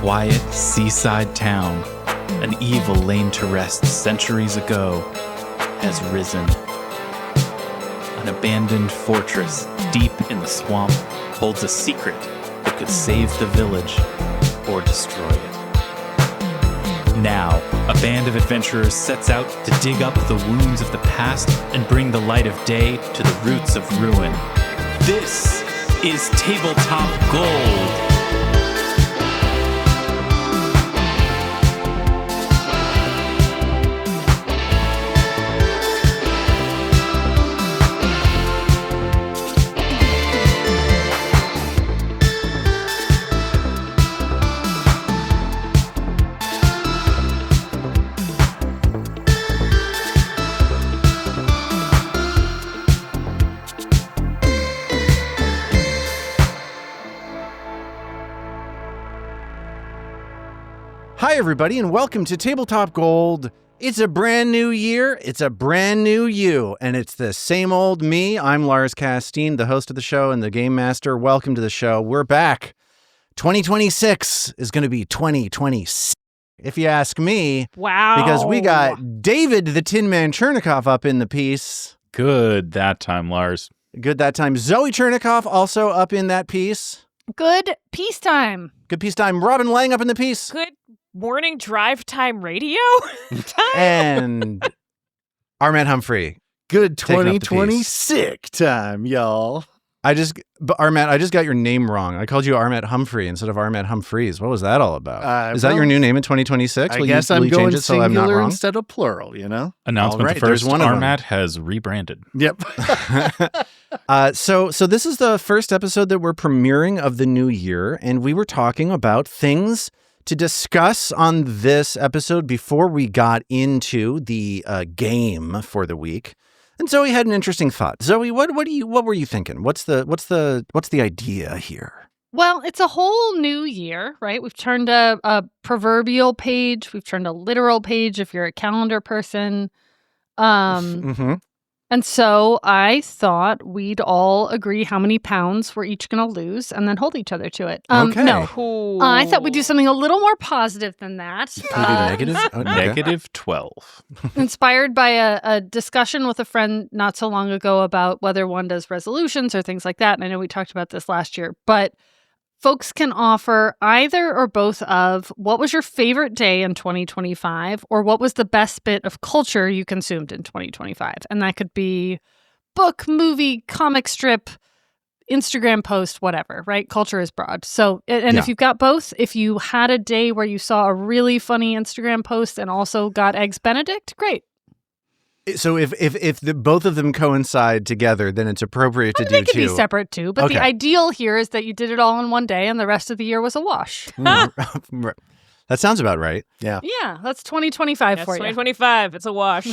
quiet seaside town, an evil lain to rest centuries ago, has risen. An abandoned fortress deep in the swamp holds a secret that could save the village or destroy it. Now, a band of adventurers sets out to dig up the wounds of the past and bring the light of day to the roots of ruin. This is Tabletop Gold. Hi, everybody, and welcome to Tabletop Gold. It's a brand new year, it's a brand new you, and it's the same old me. I'm Lars, Casteen, the host of the show and the game master. Welcome to the show. We're back. 2026 is going to be 2026, if you ask me. Wow. Because we got David the Tin Man Chernicoff up in the piece. Good that time, Lars. Good that time. Zoe Chernicoff also up in that piece. Good peacetime. Good piece time. Robin Lange up in the piece. Good morning drive time radio time. And Armand Humphrey. Good Taking up the 2020 piece. sick time, y'all. Armand, I just got your name wrong. I called you Armand Humphrey instead of Armand Humphreys. What was that all about? Is that your new name in 2026? I guess I'm going change it so I'm not singular wrong? instead of plural, you know? Announcement All right, the first, there's one of them. Armat has rebranded. Yep. So this is the first episode that we're premiering of the new year, and we were talking about things to discuss on this episode before we got into the game for the week. And Zoe had an interesting thought. Zoe, what were you thinking? What's the idea here? Well, it's a whole new year, right? We've turned a proverbial page. We've turned a literal page if you're a calendar person. Mm-hmm. And so I thought we'd all agree how many pounds we're each going to lose and then hold each other to it. Okay. No. I thought we'd do something a little more positive than that. Can we do negative? Okay. Negative 12. Inspired by a discussion with a friend not so long ago about whether one does resolutions or things like that. And I know we talked about this last year, but folks can offer either or both of what was your favorite day in 2025 or what was the best bit of culture you consumed in 2025. And that could be book, movie, comic strip, Instagram post, whatever, right? Culture is broad. So, and if you've got both, if you had a day where you saw a really funny Instagram post and also got Eggs Benedict, great. So if both of them coincide together, then it's appropriate to do two. They can be separate too, but Okay. the ideal here is that you did it all in one day and the rest of the year was a wash. That sounds about right. Yeah. Yeah, that's 2025 That's for you. 2025. It's a wash.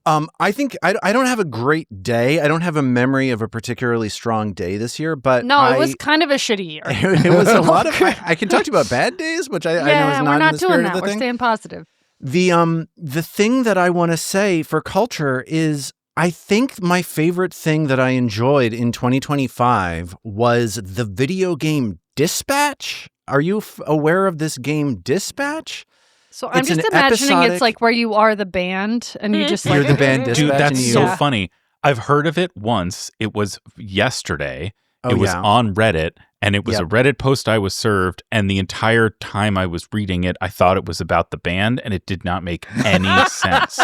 I think I don't have a great day. I don't have a memory of a particularly strong day this year, but No, it was kind of a shitty year. it was a lot of. I can talk to you about bad days, which I know is not we're in not the doing spirit that. of the We're thing. staying positive. The thing that I want to say for culture is I think my favorite thing that I enjoyed in 2025 was the video game Dispatch. Are you aware of this game Dispatch? So I'm It's just an imagining episodic- it's like where you are the band and you just You're like the band Dispatch. Dude, and that's you, so Yeah. funny. I've heard of it once. It was yesterday. Oh, It was yeah. on Reddit, and it was Yep. a Reddit post I was served, and the entire time I was reading it, I thought it was about the band, and it did not make any sense.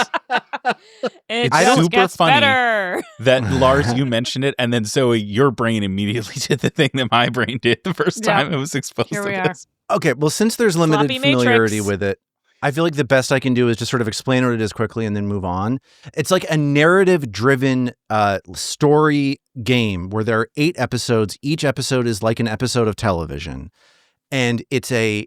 It I just don't- gets super funny. better. That Lars, you mentioned it, and then Zoe, your brain immediately did the thing that my brain did the first Yeah. time it was exposed Here to we are. this. Okay, well, since there's limited Floppy familiarity Matrix. with it, I feel like the best I can do is just sort of explain what it is quickly and then move on. It's like a narrative-driven story game where there are 8 episodes. Each episode is like an episode of television. And it's a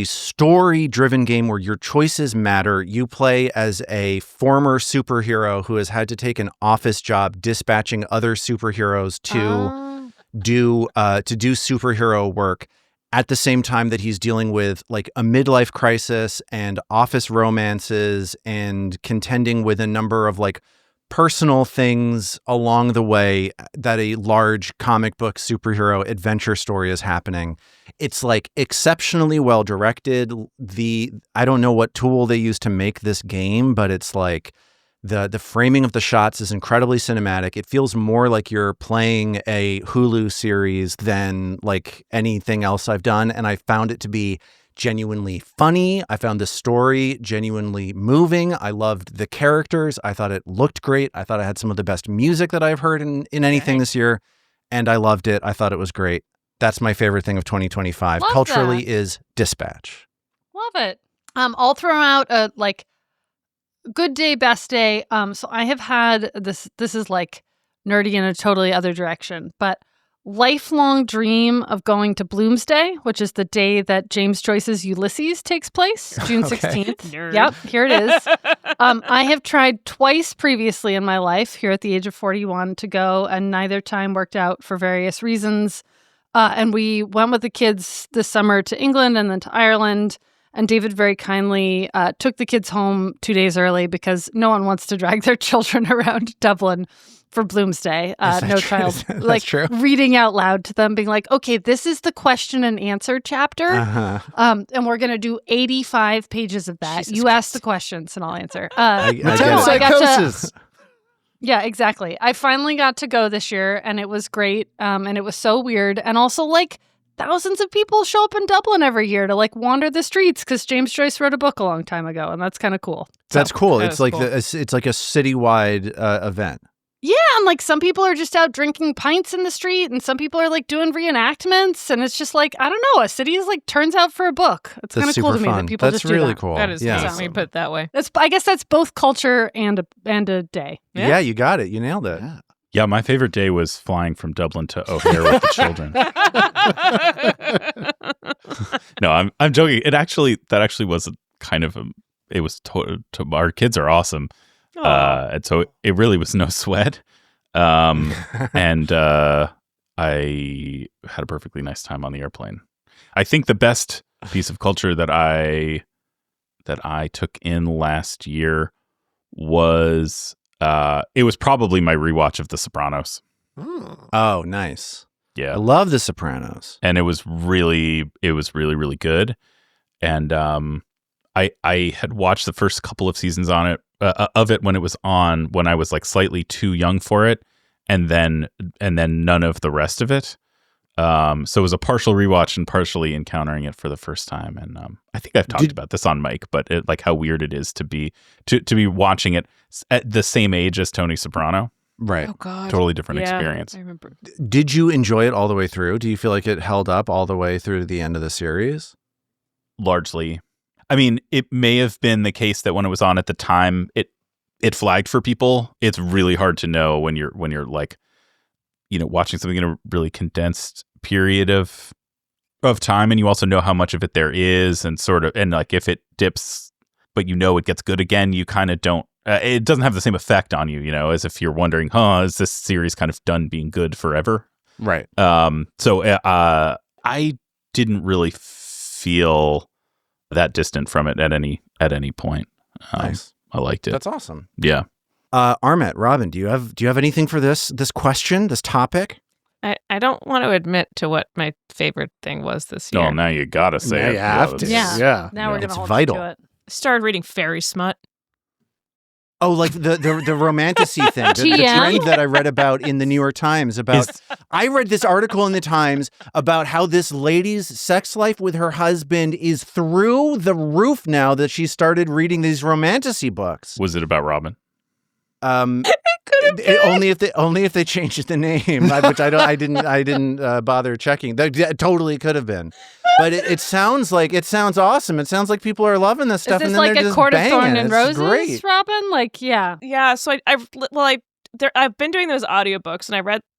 story-driven game where your choices matter. You play as a former superhero who has had to take an office job dispatching other superheroes to do superhero work at the same time that he's dealing with like a midlife crisis and office romances and contending with a number of like personal things along the way that a large comic book superhero adventure story is happening. It's like exceptionally well directed. I don't know what tool they use to make this game, but it's like the framing of the shots is incredibly cinematic. It feels more like you're playing a Hulu series than like anything else I've done, and I found it to be genuinely funny. I found the story genuinely moving. I loved the characters. I thought it looked great. I thought I had some of the best music that I've heard in anything this year, and I loved it. I thought it was great. That's my favorite thing of 2025. Love Culturally that. is Dispatch. Love it. I'll throw out a like good day, best day. So I have had this is like nerdy in a totally other direction, but lifelong dream of going to Bloomsday, which is the day that James Joyce's Ulysses takes place, June 16th. Nerd. Yep, here it is. I have tried twice previously in my life, here at the age of 41, to go, and neither time worked out for various reasons. And we went with the kids this summer to England and then to Ireland. And David very kindly took the kids home 2 days early because no one wants to drag their children around Dublin for Bloomsday. No child like true? reading out loud to them, being like, okay, this is the question and answer chapter. And we're going to do 85 pages of that. Jesus you Christ. ask the questions and I'll answer. I get it. so I got to- Psychosis. Yeah, exactly. I finally got to go this year and it was great. And it was so weird. And also like thousands of people show up in Dublin every year to like wander the streets because James Joyce wrote a book a long time ago. And that's kind of cool. That's cool. that It's is like cool. it's like a citywide event. Yeah, and like some people are just out drinking pints in the street and some people are like doing reenactments. And it's just like, I don't know, a city is like turns out for a book. It's kind of That's cool to super me fun. that people That's just do really that. cool. That is yeah. neat when you put it that way. I guess that's both culture and a day. Yeah, you got it. You nailed it. Yeah. Yeah, my favorite day was flying from Dublin to O'Hare with the children. No, I'm joking. That actually was kind of it was our kids are awesome. And so it really was no sweat. And I had a perfectly nice time on the airplane. I think the best piece of culture that I took in last year was it was probably my rewatch of The Sopranos. Oh, nice. Yeah. I love The Sopranos. And it was really good. And I had watched the first couple of seasons of it when it was on, when I was like slightly too young for it, and then none of the rest of it. So it was a partial rewatch and partially encountering it for the first time. And I think I've talked about this on mic, but like how weird it is to be watching it at the same age as Tony Soprano. Right. Oh God. Totally different Yeah, experience. I remember. Did you enjoy it all the way through? Do you feel like it held up all the way through to the end of the series? Largely. I mean, it may have been the case that when it was on at the time, it flagged for people. It's really hard to know when you're like, you know, watching something in a really condensed period of time, and you also know how much of it there is, and sort of, and like if it dips, but you know it gets good again, you kind of don't. It doesn't have the same effect on you, you know, as if you're wondering, is this series kind of done being good forever? Right. So I didn't really feel that distant from it at any point. Nice. I liked it. That's awesome. Yeah. Armet, Robin, do you have anything for this question, this topic? I don't want to admit to what my favorite thing was this year. Oh, now you gotta say Now it. you have to. Yeah. Yeah. Now we're Yeah. going It's to hold vital. you to it. I started reading fairy smut. Oh, like the romantasy thing, the TM? trend that I read about in the New York Times about. I read this article in the Times about how this lady's sex life with her husband is through the roof now that she started reading these romantasy books. Was it about Robin? Only if they changed the name, which I didn't bother checking. That totally could have been, but it sounds awesome. It sounds like people are loving this stuff. Is this and then like they're a just Court of banging. Thorn and It's Roses, great. Robin? Like, yeah. Yeah, so I've been doing those audiobooks,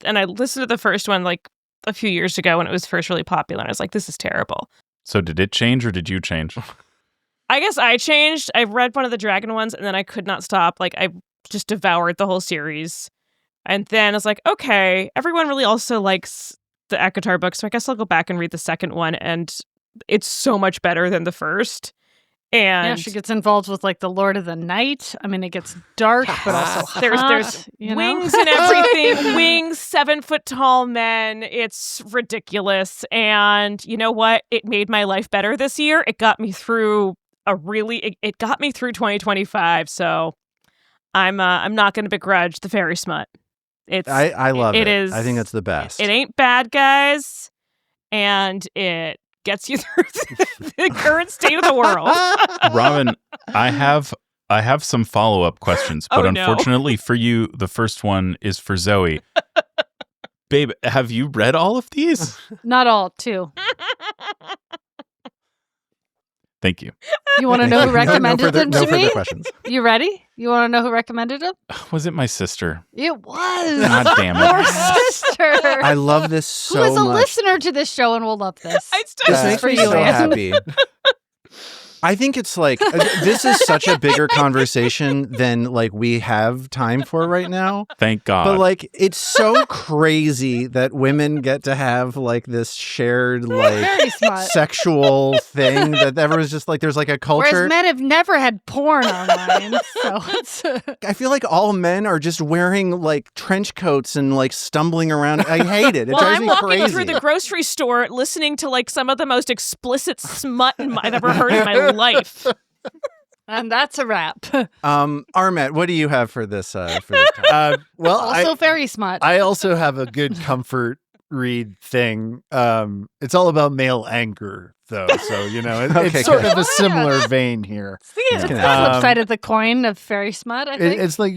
and I listened to the first one like a few years ago when it was first really popular, and I was like, this is terrible. So did it change or did you change? I guess I changed. I read one of the dragon ones, and then I could not stop. Like, I just devoured the whole series. And then I was like, okay, everyone really also likes the Ekatar book, so I guess I'll go back and read the second one, and it's so much better than the first. And Yeah, she gets involved with like the Lord of the Night. I mean, it gets dark, but also hot. there's you know? wings and everything. Wings, 7-foot-tall men. It's ridiculous. And you know what? It made my life better this year. It got me through it got me through 2025. So I'm not going to begrudge the fairy smut. I love it. It is. I think that's the best. It ain't bad, guys, and it gets you through the current state of the world. Robin, I have some follow-up questions, but Oh, no. unfortunately for you, the first one is for Zoe. Babe, have you read all of these? Not all, too. Thank you. You want to know who recommended them no to further me? questions. You ready? You want to know who recommended them? Was it my sister? It was God damn it. your sister. I love this so who is a much. listener to this show and will love this. I still This This is makes for me you, so Anne. happy. I think it's like this is such a bigger conversation than like we have time for right now. Thank God. But like it's so crazy that women get to have like this shared like Very smart. sexual thing that everyone's just like there's like a culture. Whereas men have never had porn online, so it's I feel like all men are just wearing like trench coats and like stumbling around. I hate it. It Well, drives I'm me walking crazy. through the grocery store listening to like some of the most explicit smut I've ever heard in my life. and that's a wrap. Armet, what do you have for this? For this time? Well, Also very smart. I also have a good comfort read thing. It's all about male anger, though. So, you know, Okay, it's sort good. of a similar vein here. See, it's the gonna- flip side of the coin of fairy smut, I think. It's like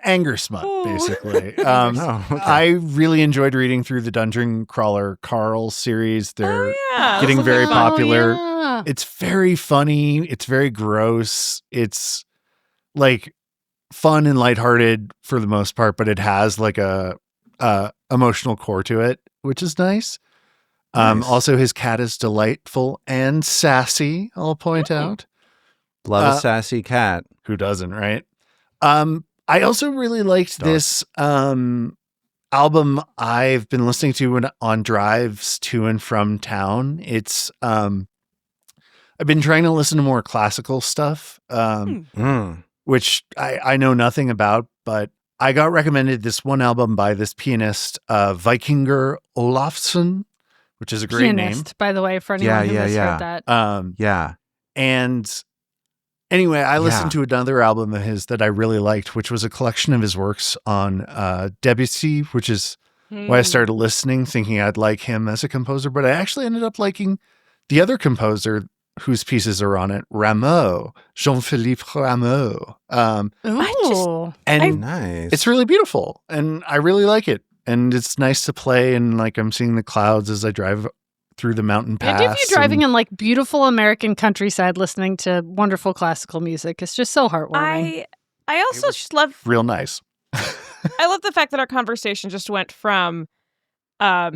anger smut, basically. Oh, okay. I really enjoyed reading through the Dungeon Crawler Carl series. They're Yeah, getting those very are fun. popular. Yeah. It's very funny. It's very gross. It's like fun and lighthearted for the most part, but it has like a emotional core to it, which is nice. Nice. Also, his cat is delightful and sassy. I'll point out. Love a sassy cat. Who doesn't, right? I also really liked this album I've been listening to on drives to and from town. It's I've been trying to listen to more classical stuff, which I know nothing about, but I got recommended this one album by this pianist, Vikingur Olafsson, which is a great Pianist, by the way, for anyone who misheard that. name. Yeah. And anyway, I listened Yeah. to another album of his that I really liked, which was a collection of his works on Debussy, which is why I started listening, thinking I'd like him as a composer. But I actually ended up liking the other composer whose pieces are on it, Rameau, Jean-Philippe Rameau. Ooh. And Nice. it's really beautiful, and I really like it. And it's nice to play, and like I'm seeing the clouds as I drive through the mountain The pass. idea of you driving in like beautiful American countryside listening to wonderful classical music is just so heartwarming. I also just love real nice. I love the fact that our conversation just went from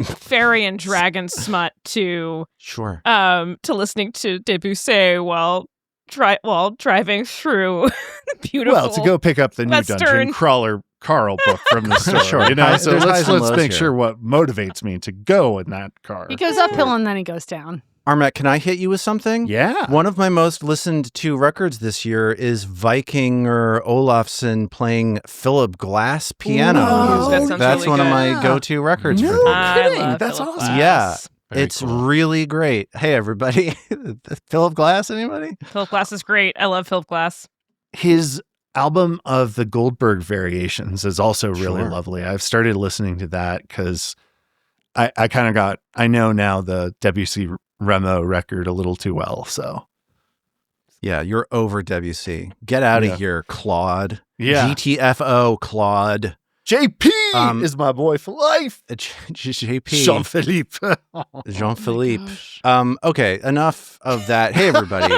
fairy and dragon smut to Sure. listening to Debussy while driving through beautiful. Well, to go pick up the new Western. Dungeon Crawler Carl book from the store, Sure. you know. High- So there's let's highs and lows make here. sure what motivates me to go in that car. He goes uphill and then he goes down. Armet, can I hit you with something? Yeah. One of my most listened to records this year is Vikingur Olafsson playing Philip Glass piano Ooh, music. that sounds That's really one of good. my go-to records for No the I kidding. love That's Philip awesome. Glass. Yeah. Very It's cool. really great. Hey, everybody. Philip Glass, anybody? Philip Glass is great. I love Philip Glass. His album of the Goldberg variations is also really Sure. lovely. I've started listening to that because I know now the Debussy Rameau record a little too well. So Yeah, you're over Debussy. Get out Yeah. of here, Claude. yeah, GTFO, Claude. JP Um, is my boy for life. JP. Jean-Philippe. Jean-Philippe. gosh. Okay, enough of that. Hey, everybody.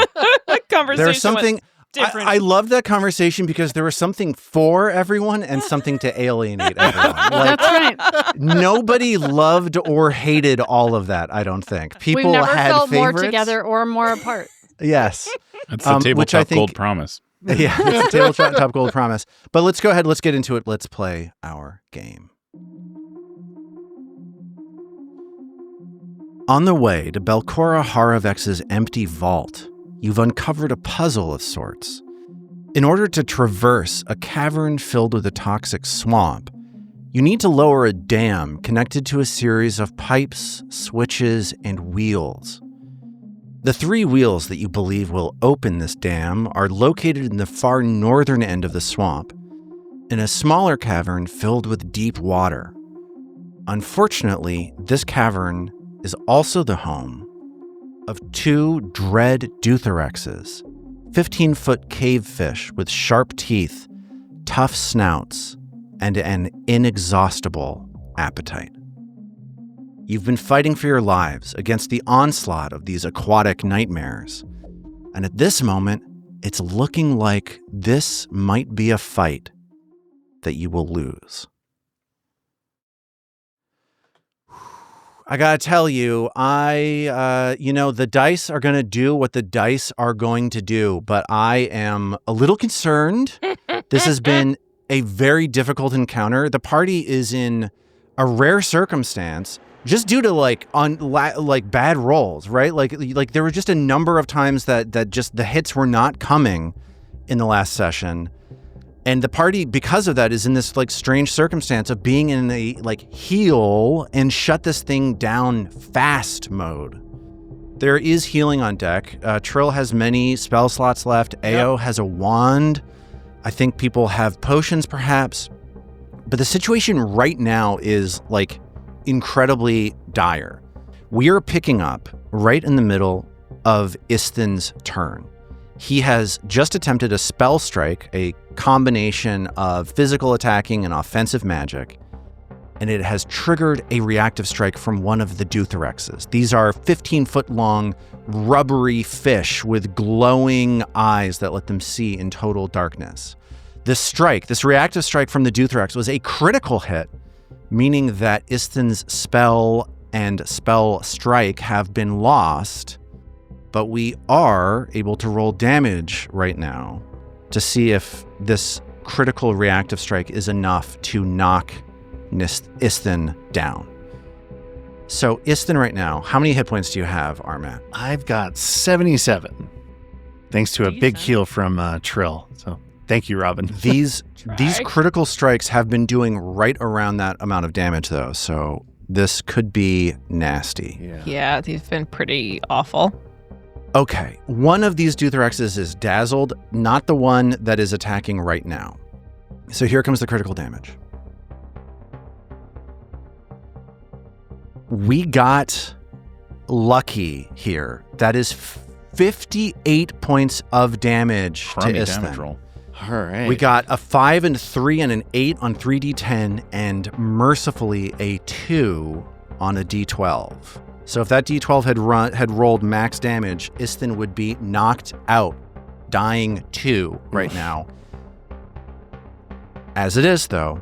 Conversation There's something... different. I love that conversation because there was something for everyone and something to alienate everyone. Like, That's right. nobody loved or hated all of that, I don't think. People We've never had felt more favorites. together or more apart. Yes. That's the which I tabletop think- gold promise. Yeah, it's a tabletop gold promise. But let's go ahead. Let's get into it. Let's play our game. On the way to Belcora Haravex's empty vault, you've uncovered a puzzle of sorts. In order to traverse a cavern filled with a toxic swamp, you need to lower a dam connected to a series of pipes, switches, and wheels. The 3 wheels that you believe will open this dam are located in the far northern end of the swamp, in a smaller cavern filled with deep water. Unfortunately, this cavern is also the home of 2 dread Dutherexes, 15-foot cave fish with sharp teeth, tough snouts, and an inexhaustible appetite. You've been fighting for your lives against the onslaught of these aquatic nightmares, and at this moment, it's looking like this might be a fight that you will lose. I gotta tell you, the dice are gonna do what the dice are going to do, but I am a little concerned. This has been a very difficult encounter. The party is in a rare circumstance, just due to bad rolls, right? Like there were just a number of times that just the hits were not coming in the last session. And the party, because of that, is in this strange circumstance of being in a heal and shut this thing down fast mode. There is healing on deck. Trill has many spell slots left. Ao has a wand. I think people have potions perhaps. But the situation right now is incredibly dire. We are picking up right in the middle of Isthin's turn. He has just attempted a spell strike, a combination of physical attacking and offensive magic, and it has triggered a reactive strike from one of the Dutherexes. These are 15-foot long, rubbery fish with glowing eyes that let them see in total darkness. This reactive strike from the Dutherex was a critical hit, meaning that Isthin's spell and spell strike have been lost, but we are able to roll damage right now to see if this critical reactive strike is enough to knock Isthin down. So Isthin right now, how many hit points do you have, Armat? I've got 77, thanks to a big heal from Trill. So thank you, Robin. These critical strikes have been doing right around that amount of damage, though, so this could be nasty. Yeah, these have been pretty awful. Okay, one of these Dutherexes is dazzled, not the one that is attacking right now. So here comes the critical damage. We got lucky here. That is 58 points of damage to Isthin. Damage roll. All right. We got a 5 and 3 and an 8 on 3d10 and mercifully a 2 on a d12. So if that d12 had rolled max damage, Isthin would be knocked out, dying 2 right now. As it is, though,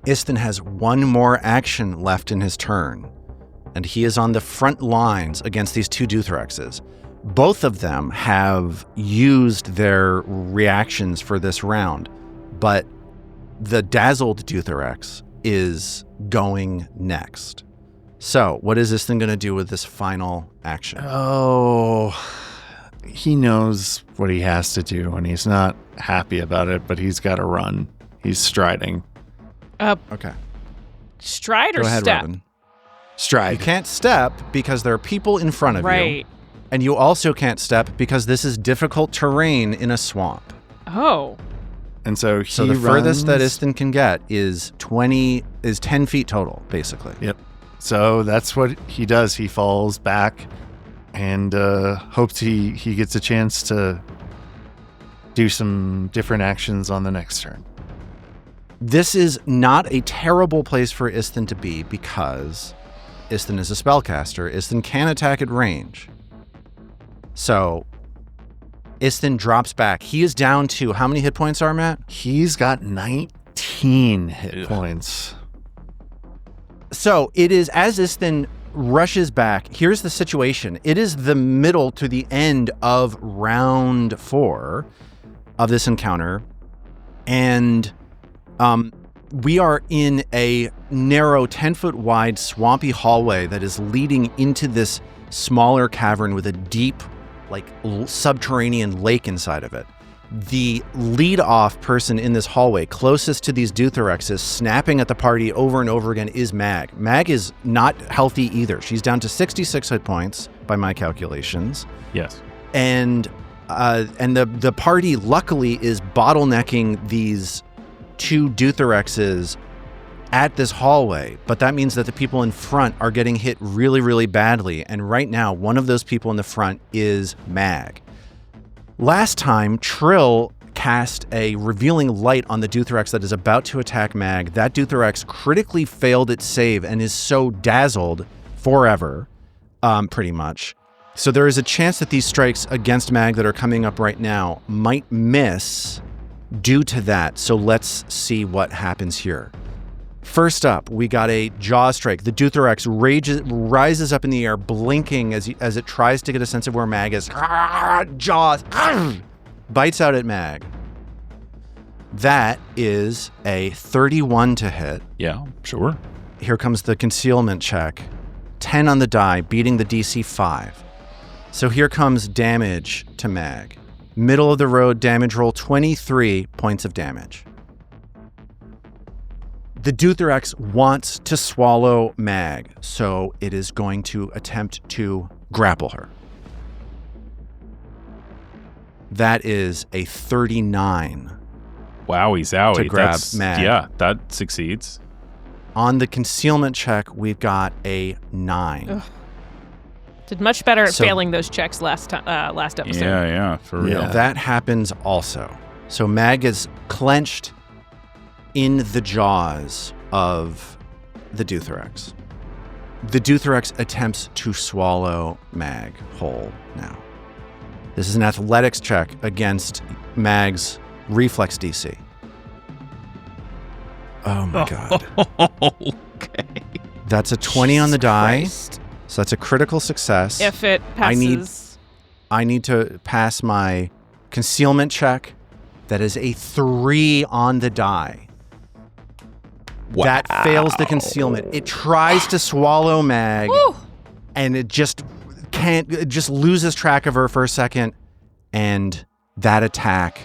Isthin has one more action left in his turn, and he is on the front lines against these 2 Dutherexes. Both of them have used their reactions for this round, but the dazzled Dutherex is going next. So, what is this thing going to do with this final action? Oh, he knows what he has to do, and he's not happy about it, but he's got to run. He's striding. Okay. Stride or Go ahead, step? Robin. Stride. You can't step because there are people in front of you. Right. And you also can't step because this is difficult terrain in a swamp. Oh. And so the furthest that Isthin can get is 10 feet total, basically. Yep. So that's what he does. He falls back and hopes he gets a chance to do some different actions on the next turn. This is not a terrible place for Isthin to be because Isthin is a spellcaster. Isthin can attack at range. So Isthin drops back. He is down to how many hit points, Armat? He's got 19 hit points. So it is as Isthin rushes back. Here's the situation. It is the middle to the end of round 4 of this encounter. And we are in a narrow 10-foot wide swampy hallway that is leading into this smaller cavern with a deep like subterranean lake inside of it. The lead-off person in this hallway, closest to these Dutherexes, snapping at the party over and over again, is Mag. Mag is not healthy either. She's down to 66 hit points by my calculations. Yes. And the party luckily is bottlenecking these 2 Dutherexes at this hallway, but that means that the people in front are getting hit really, really badly. And right now, one of those people in the front is Mag. Last time, Trill cast a revealing light on the Dutherex that is about to attack Mag. That Dutherex critically failed its save and is so dazzled forever, pretty much. So there is a chance that these strikes against Mag that are coming up right now might miss due to that. So let's see what happens here. First up, we got a jaw strike. The Dutherex rises up in the air, blinking as it tries to get a sense of where Mag is. Jaws! Bites out at Mag. That is a 31 to hit. Yeah, sure. Here comes the concealment check. 10 on the die, beating the DC 5. So here comes damage to Mag. Middle of the road damage roll, 23 points of damage. The Dutherex wants to swallow Mag, so it is going to attempt to grapple her. That is a 39. Wowie zowie. To grab Mag. Yeah, that succeeds. On the concealment check, we've got a 9. Ugh. Did much better at failing those checks last episode. Yeah, for real. Yeah. That happens also. So Mag is clenched in the jaws of the Dutherex. The Dutherex attempts to swallow Mag whole now. This is an athletics check against Mag's reflex DC. Oh my god. Okay. That's a 20 on the die. Christ. So that's a critical success. If it passes. I need to pass my concealment check. That is a 3 on the die. Wow. That fails the concealment. It tries to swallow Mag, and it just can't. It just loses track of her for a second, and that attack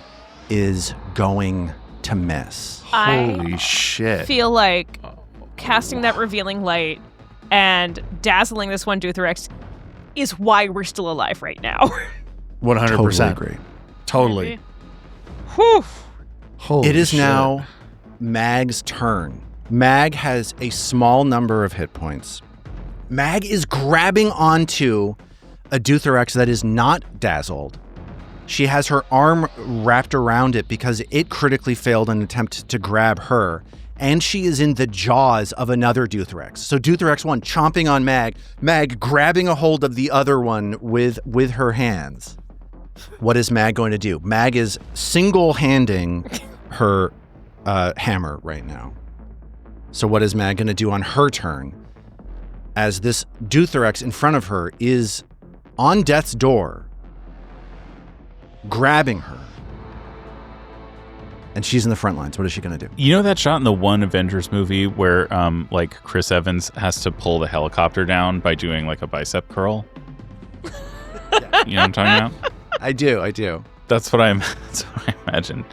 is going to miss. Holy shit. I feel like casting that revealing light and dazzling this one Dutherex is why we're still alive right now. 100%. Totally agree. Totally. Whew. Holy It is shit. now Mag's turn. Mag has a small number of hit points. Mag is grabbing onto a Dutherex that is not dazzled. She has her arm wrapped around it because it critically failed an attempt to grab her. And she is in the jaws of another Dutherex. So Dutherex 1 chomping on Mag, Mag grabbing a hold of the other one with her hands. What is Mag going to do? Mag is single-handing her hammer right now. So what is Mag going to do on her turn? As this Dutherex in front of her is on death's door, grabbing her. And she's in the front lines. What is she going to do? You know that shot in the one Avengers movie where like Chris Evans has to pull the helicopter down by doing like a bicep curl? You know what I'm talking about? I do. That's what I imagined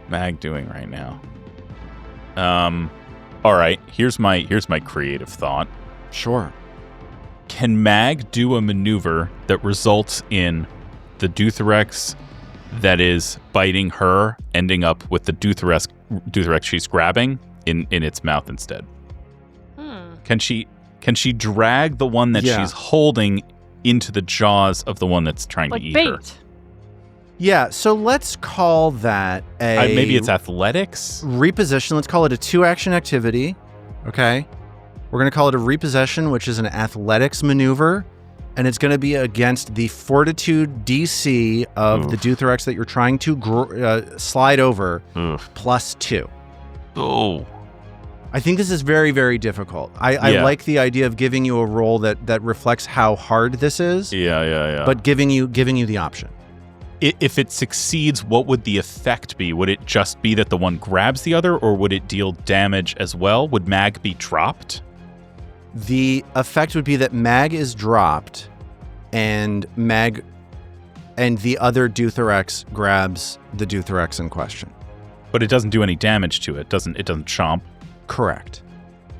Mag doing right now. All right, here's my creative thought. Sure. Can Mag do a maneuver that results in the Dutherex that is biting her ending up with the Dutherex she's grabbing in its mouth instead? Can she drag the one that she's holding into the jaws of the one that's trying to eat bait. her? Yeah, so let's call that a... maybe it's athletics? Reposition. Let's call it a 2-action activity. Okay? We're going to call it a repossession, which is an athletics maneuver. And it's going to be against the fortitude DC of the Dutherex that you're trying to slide over, +2. Oh. I think this is very, very difficult. I like the idea of giving you a roll that reflects how hard this is. Yeah. But giving you the option. If it succeeds, what would the effect be? Would it just be that the one grabs the other, or would it deal damage as well? Would Mag be dropped? The effect would be that Mag is dropped, and Mag and the other Dutherex grabs the Dutherex in question. But it doesn't do any damage to it. It doesn't chomp. Correct.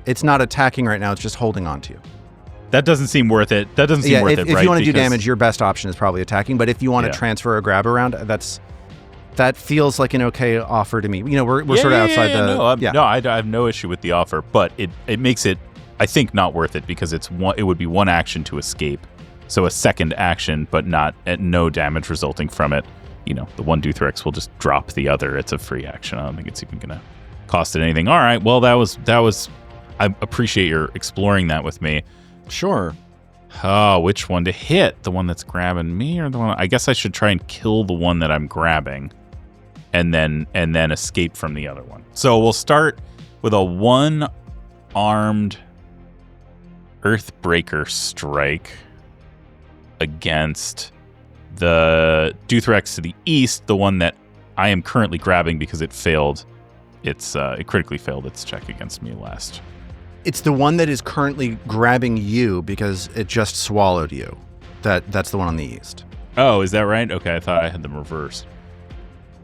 It's not attacking right now. It's just holding on to you. That doesn't seem worth it. That doesn't seem worth it, right? If you want to do damage, your best option is probably attacking. But if you want to transfer a grab around, that feels like an okay offer to me. We're sort of outside the... No, I have no issue with the offer, but it makes it, I think, not worth it because it would be one action to escape. So a second action, but no damage resulting from it. The one Dutherex will just drop the other. It's a free action. I don't think it's even going to cost it anything. All right, well, that was. I appreciate your exploring that with me. Sure. Oh, which one to hit? The one that's grabbing me, or the one? I guess I should try and kill the one that I'm grabbing, and then escape from the other one. So we'll start with a one-armed Earthbreaker strike against the Dutherex to the east, the one that I am currently grabbing because it failed. It critically failed its check against me last. It's the one that is currently grabbing you because it just swallowed you. That's the one on the east. Oh, is that right? Okay, I thought I had them reversed.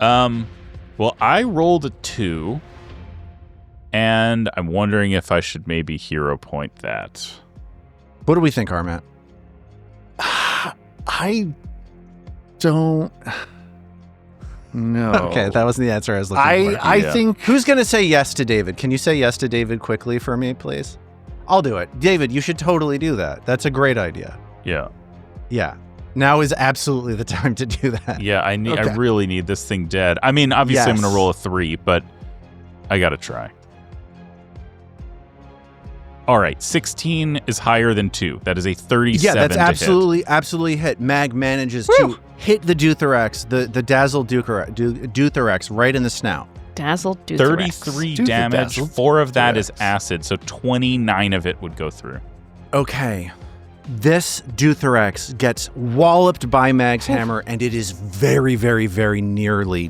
Well, I rolled a 2, and I'm wondering if I should maybe hero point that. What do we think, Armat? I don't know. Okay, that wasn't the answer I was looking for. I think... Who's going to say yes to David? Can you say yes to David quickly for me, please? I'll do it. David, you should totally do that. That's a great idea. Yeah. Yeah. Now is absolutely the time to do that. Yeah, I really need this thing dead. I mean, obviously I'm going to roll a 3, but I got to try. All right, 16 is higher than 2. That is a 37. Yeah, that's absolutely hit. Mag manages to hit the Dutherex, the dazzled Dutherex right in the snout. Dazzled Dutherex. 33 damage. 4 of that is acid, so 29 of it would go through. Okay. This Dutherex gets walloped by Mag's hammer, and it is very, very, very nearly.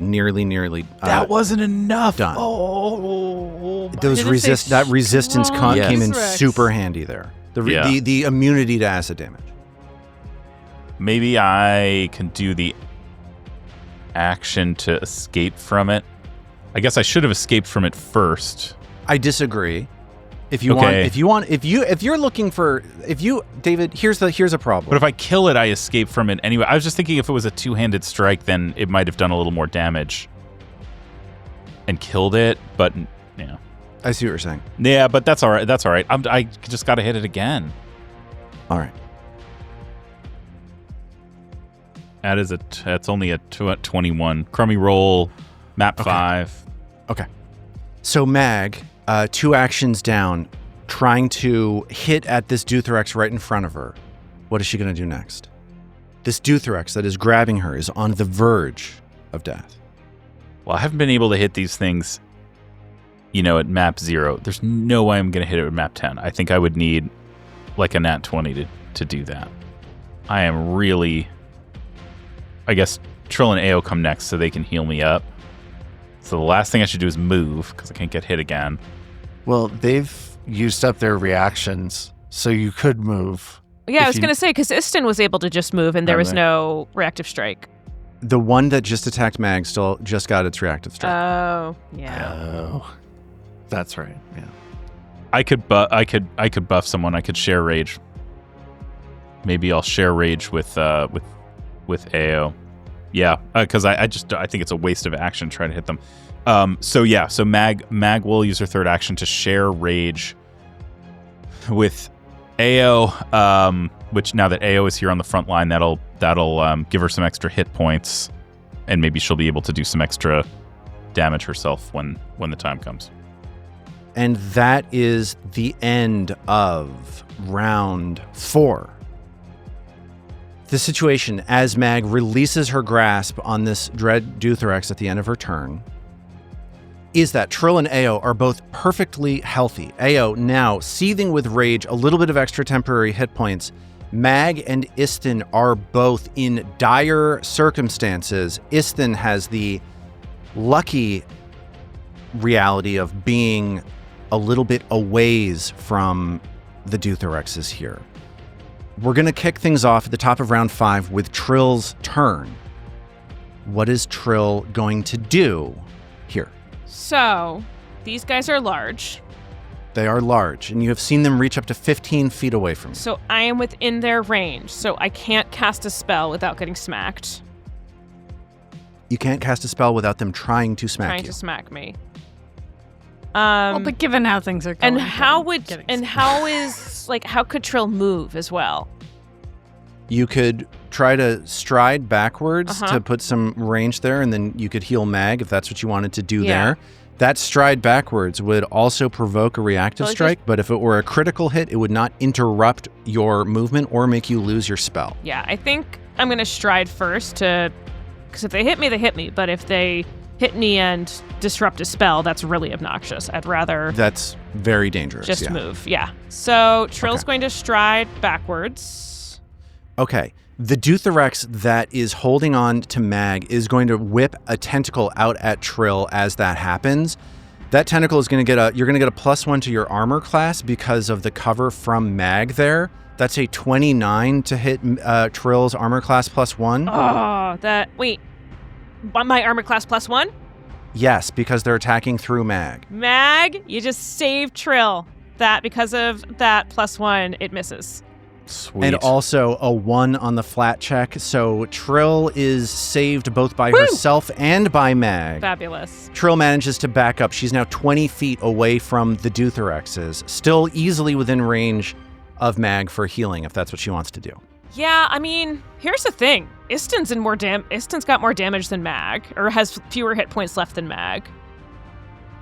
That wasn't enough. Done. Oh, that resistance con came in Dutherex. super handy there. The immunity to acid damage. Maybe I can do the action to escape from it. I guess I should have escaped from it first. I disagree. David, here's a problem. But if I kill it, I escape from it anyway. I was just thinking if it was a two-handed strike, then it might have done a little more damage and killed it. But yeah, I see what you're saying. Yeah, but that's all right. That's all right. I just got to hit it again. All right. That's only a 21. Crummy roll, map 5. Okay. So Mag, 2 actions down, trying to hit at this Dutherex right in front of her. What is she going to do next? This Dutherex that is grabbing her is on the verge of death. Well, I haven't been able to hit these things, at map 0. There's no way I'm going to hit it at map 10. I think I would need like a nat 20 to do that. I am really... I guess Trill and Ao come next so they can heal me up. So the last thing I should do is move because I can't get hit again. Well, they've used up their reactions, so you could move. Yeah, I was going to say, because Istin was able to just move and there was no reactive strike. The one that just attacked Mag still just got its reactive strike. Oh, yeah. Oh, that's right. Yeah. I could buff someone. I could share rage. Maybe I'll share rage with Ao. Yeah, because I think it's a waste of action trying to hit them. So Mag will use her third action to share rage with Ao, which now that Ao is here on the front line, that'll give her some extra hit points, and maybe she'll be able to do some extra damage herself when the time comes. And that is the end of round 4. The situation as Mag releases her grasp on this dread Dutherex at the end of her turn is that Trill and Ao are both perfectly healthy. Ao now seething with rage, a little bit of extra temporary hit points. Mag and Istin are both in dire circumstances. Istin has the lucky reality of being a little bit a ways from the Dutherexes here. We're going to kick things off at the top of round 5 with Trill's turn. What is Trill going to do here? So, these guys are large. They are large, and you have seen them reach up to 15 feet away from you. So I am within their range, so I can't cast a spell without getting smacked. You can't cast a spell without them trying to smack Trying you. to smack me. Well, but given how things are going, And how could Trill move as well? You could try to stride backwards to put some range there, and then you could heal Mag if that's what you wanted to do there. That stride backwards would also provoke a reactive strike, but if it were a critical hit, it would not interrupt your movement or make you lose your spell. Yeah, I think I'm going to stride first because if they hit me, they hit me. But if they hit me and disrupt a spell, that's really obnoxious. I'd rather... That's very dangerous. Just move, yeah. So Trill's going to stride backwards. Okay. The Dutherex that is holding on to Mag is going to whip a tentacle out at Trill as that happens. That tentacle is going to get you're going to get a +1 to your armor class because of the cover from Mag there. That's a 29 to hit Trill's armor class +1. Oh, wait. My armor class +1? Yes, because they're attacking through Mag. Mag, you just saved Trill. That, because of that +1, it misses. Sweet. And also a 1 on the flat check. So Trill is saved both by herself and by Mag. Fabulous. Trill manages to back up. She's now 20 feet away from the Dutherexes, still easily within range of Mag for healing if that's what she wants to do. Yeah, I mean, here's the thing. Istin's got more damage than Mag, or has fewer hit points left than Mag.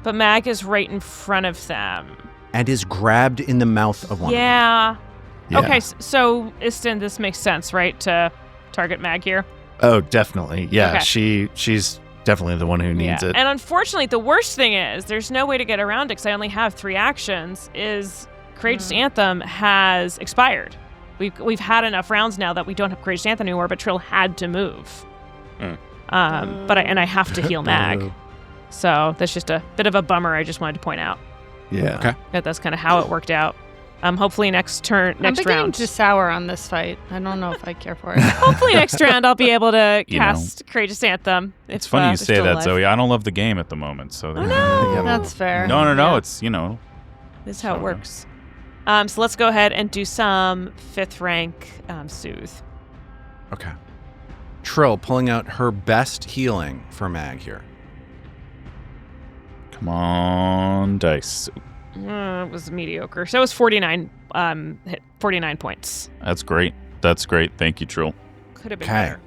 But Mag is right in front of them. And is grabbed in the mouth of one of them. Yeah. Okay, so Istin, this makes sense, right, to target Mag here? Oh, definitely. Yeah, Okay. she's definitely the one who needs it. And unfortunately, the worst thing is, there's no way to get around it because I only have 3 actions, is Courageous Anthem has expired. We've had enough rounds now that we don't have Courageous Anthem anymore, but Trill had to move. But I have to heal Mag. So that's just a bit of a bummer I just wanted to point out. Yeah. Okay. That's kind of how it worked out. Hopefully next I'm beginning round. to sour on this fight. I don't know if I care for it. Hopefully next round I'll be able to cast Courageous Anthem. It's funny you say that, Zoe. I don't love the game at the moment, so. Oh, no. That's fair. No. Yeah. It's This is how it works. So let's go ahead and do some 5th rank soothe. Okay. Trill pulling out her best healing for Mag here. Come on, dice. It was mediocre. So it was 49 points. That's great. Thank you, Trill. Could have been better.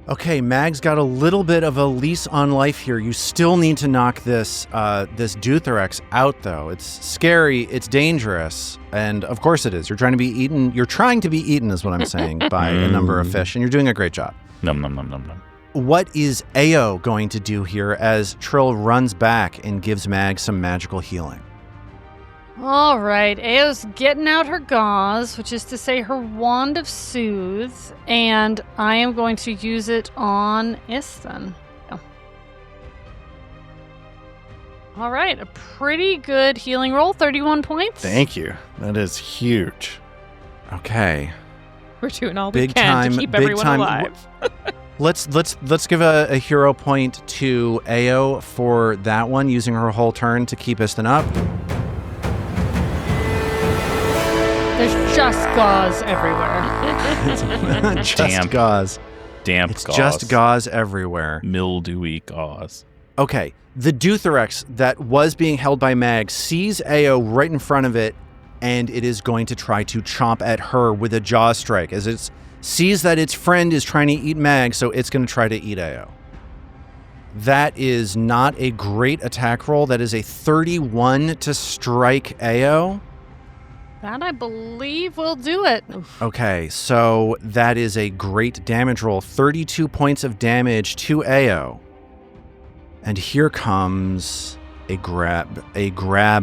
Okay, Mag's got a little bit of a lease on life here. You still need to knock this Dutherex out, though. It's scary, it's dangerous, and of course it is. You're trying to be eaten. You're trying to be eaten, is what I'm saying, by a number of fish, and you're doing a great job. Nom nom nom nom nom. What is Ao going to do here as Trill runs back and gives Mag some magical healing? All right, Ao's getting out her gauze, which is to say her wand of soothe, and I am going to use it on Istin. All right, a pretty good healing roll, 31 points. Thank you. That is huge. Okay. We're doing all Big we can time, to keep big everyone time. alive. Let's give a hero point to Ao for that one, using her whole turn to keep Istin up. There's just gauze everywhere. Just Damp. gauze. Damp It's gauze. just gauze everywhere. Mildewy gauze. Okay, the Dutherex that was being held by Mag sees Ao right in front of it, and it is going to try to chomp at her with a jaw strike, as it sees that its friend is trying to eat Mag, so it's going to try to eat Ao. That is not a great attack roll. That is a 31 to strike Ao. That, I believe, will do it. Okay, so that is a great damage roll. 32 points of damage to Ao. And here comes a grab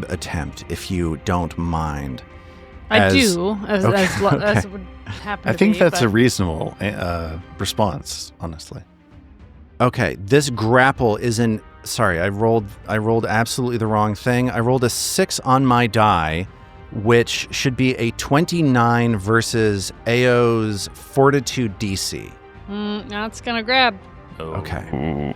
attempt, if you don't mind. I do, as would happen I to think me, that's but a reasonable response, honestly. Okay, this grapple is an... Sorry, I rolled absolutely the wrong thing. I rolled a 6 on my die. which should be a 29 versus Ao's Fortitude DC. That's gonna grab. Okay.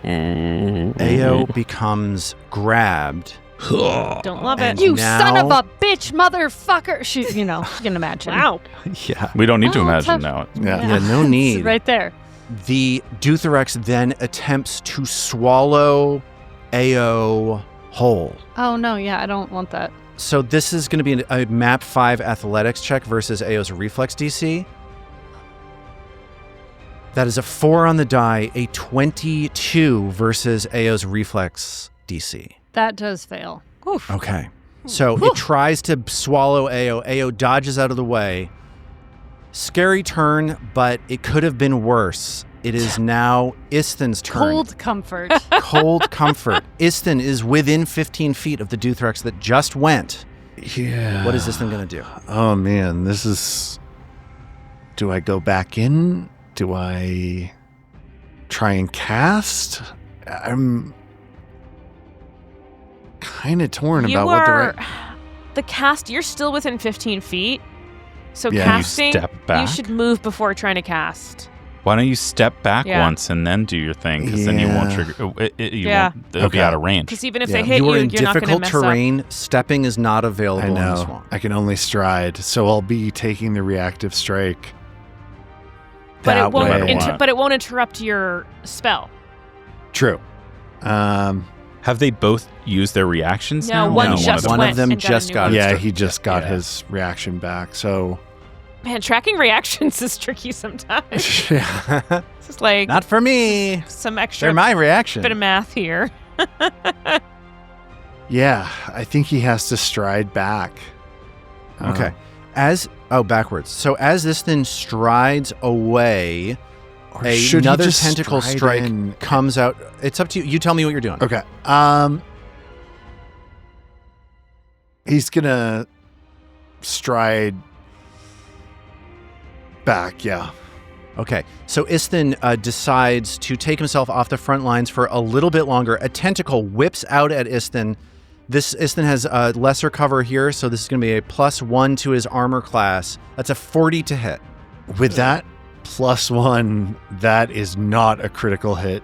Ao becomes grabbed. Don't love it. You now- son of a bitch, motherfucker! You can imagine. Wow. Yeah. We don't need to Oh, imagine tough. now. Yeah, no need. It's right there. The Dutherex then attempts to swallow Ao whole. Oh no, yeah, I don't want that. So this is going to be a map 5 athletics check versus Ao's reflex DC. That is a 4 on the die, a 22 versus Ao's reflex DC. That does fail. Oof. Okay. So it tries to swallow Ao. Ao dodges out of the way. Scary turn, but it could have been worse. It is now Isthen's turn. Cold comfort. Cold comfort. Isthen is within 15 feet of the Dutherex that just went. Yeah. What is Isthen going to do? Oh, man. This is... Do I go back in? Do I try and cast? I'm kind of torn about what the right... The cast, you're still within 15 feet. So Yeah. casting, You step back. you should move before trying to cast. Why don't you step back Yeah. once and then do your thing? Because then you won't Yeah. trigger. You Yeah. won't, they'll be Okay. out of range. Because even if Yeah. they hit You are in you're not going to difficult mess terrain. Stepping is not I available in the know. swamp. I can only stride, so I'll be taking the reactive strike. up. But that it won't. way. way. But it won't interrupt your spell. True. Have they both used their reactions No, now? one No, just one went of them and got a just new got one. it. Yeah, he just got Yeah. his reaction back. So Man, tracking reactions is tricky sometimes. yeah. It's just like Not for me. some extra They're my reaction. bit of math here. Yeah, I think he has to stride back. Okay. Backwards. So as this then strides away, Or should he another just tentacle stride strike in? comes out. It's up to you. You tell me what you're doing. Okay. He's gonna stride back. Yeah. Okay. So Isthen decides to take himself off the front lines for a little bit longer. A tentacle whips out at Isthen. This Isthen has lesser cover here, so this is going to be a +1 to his armor class. That's a 40 to hit. With that +1, that is not a critical hit.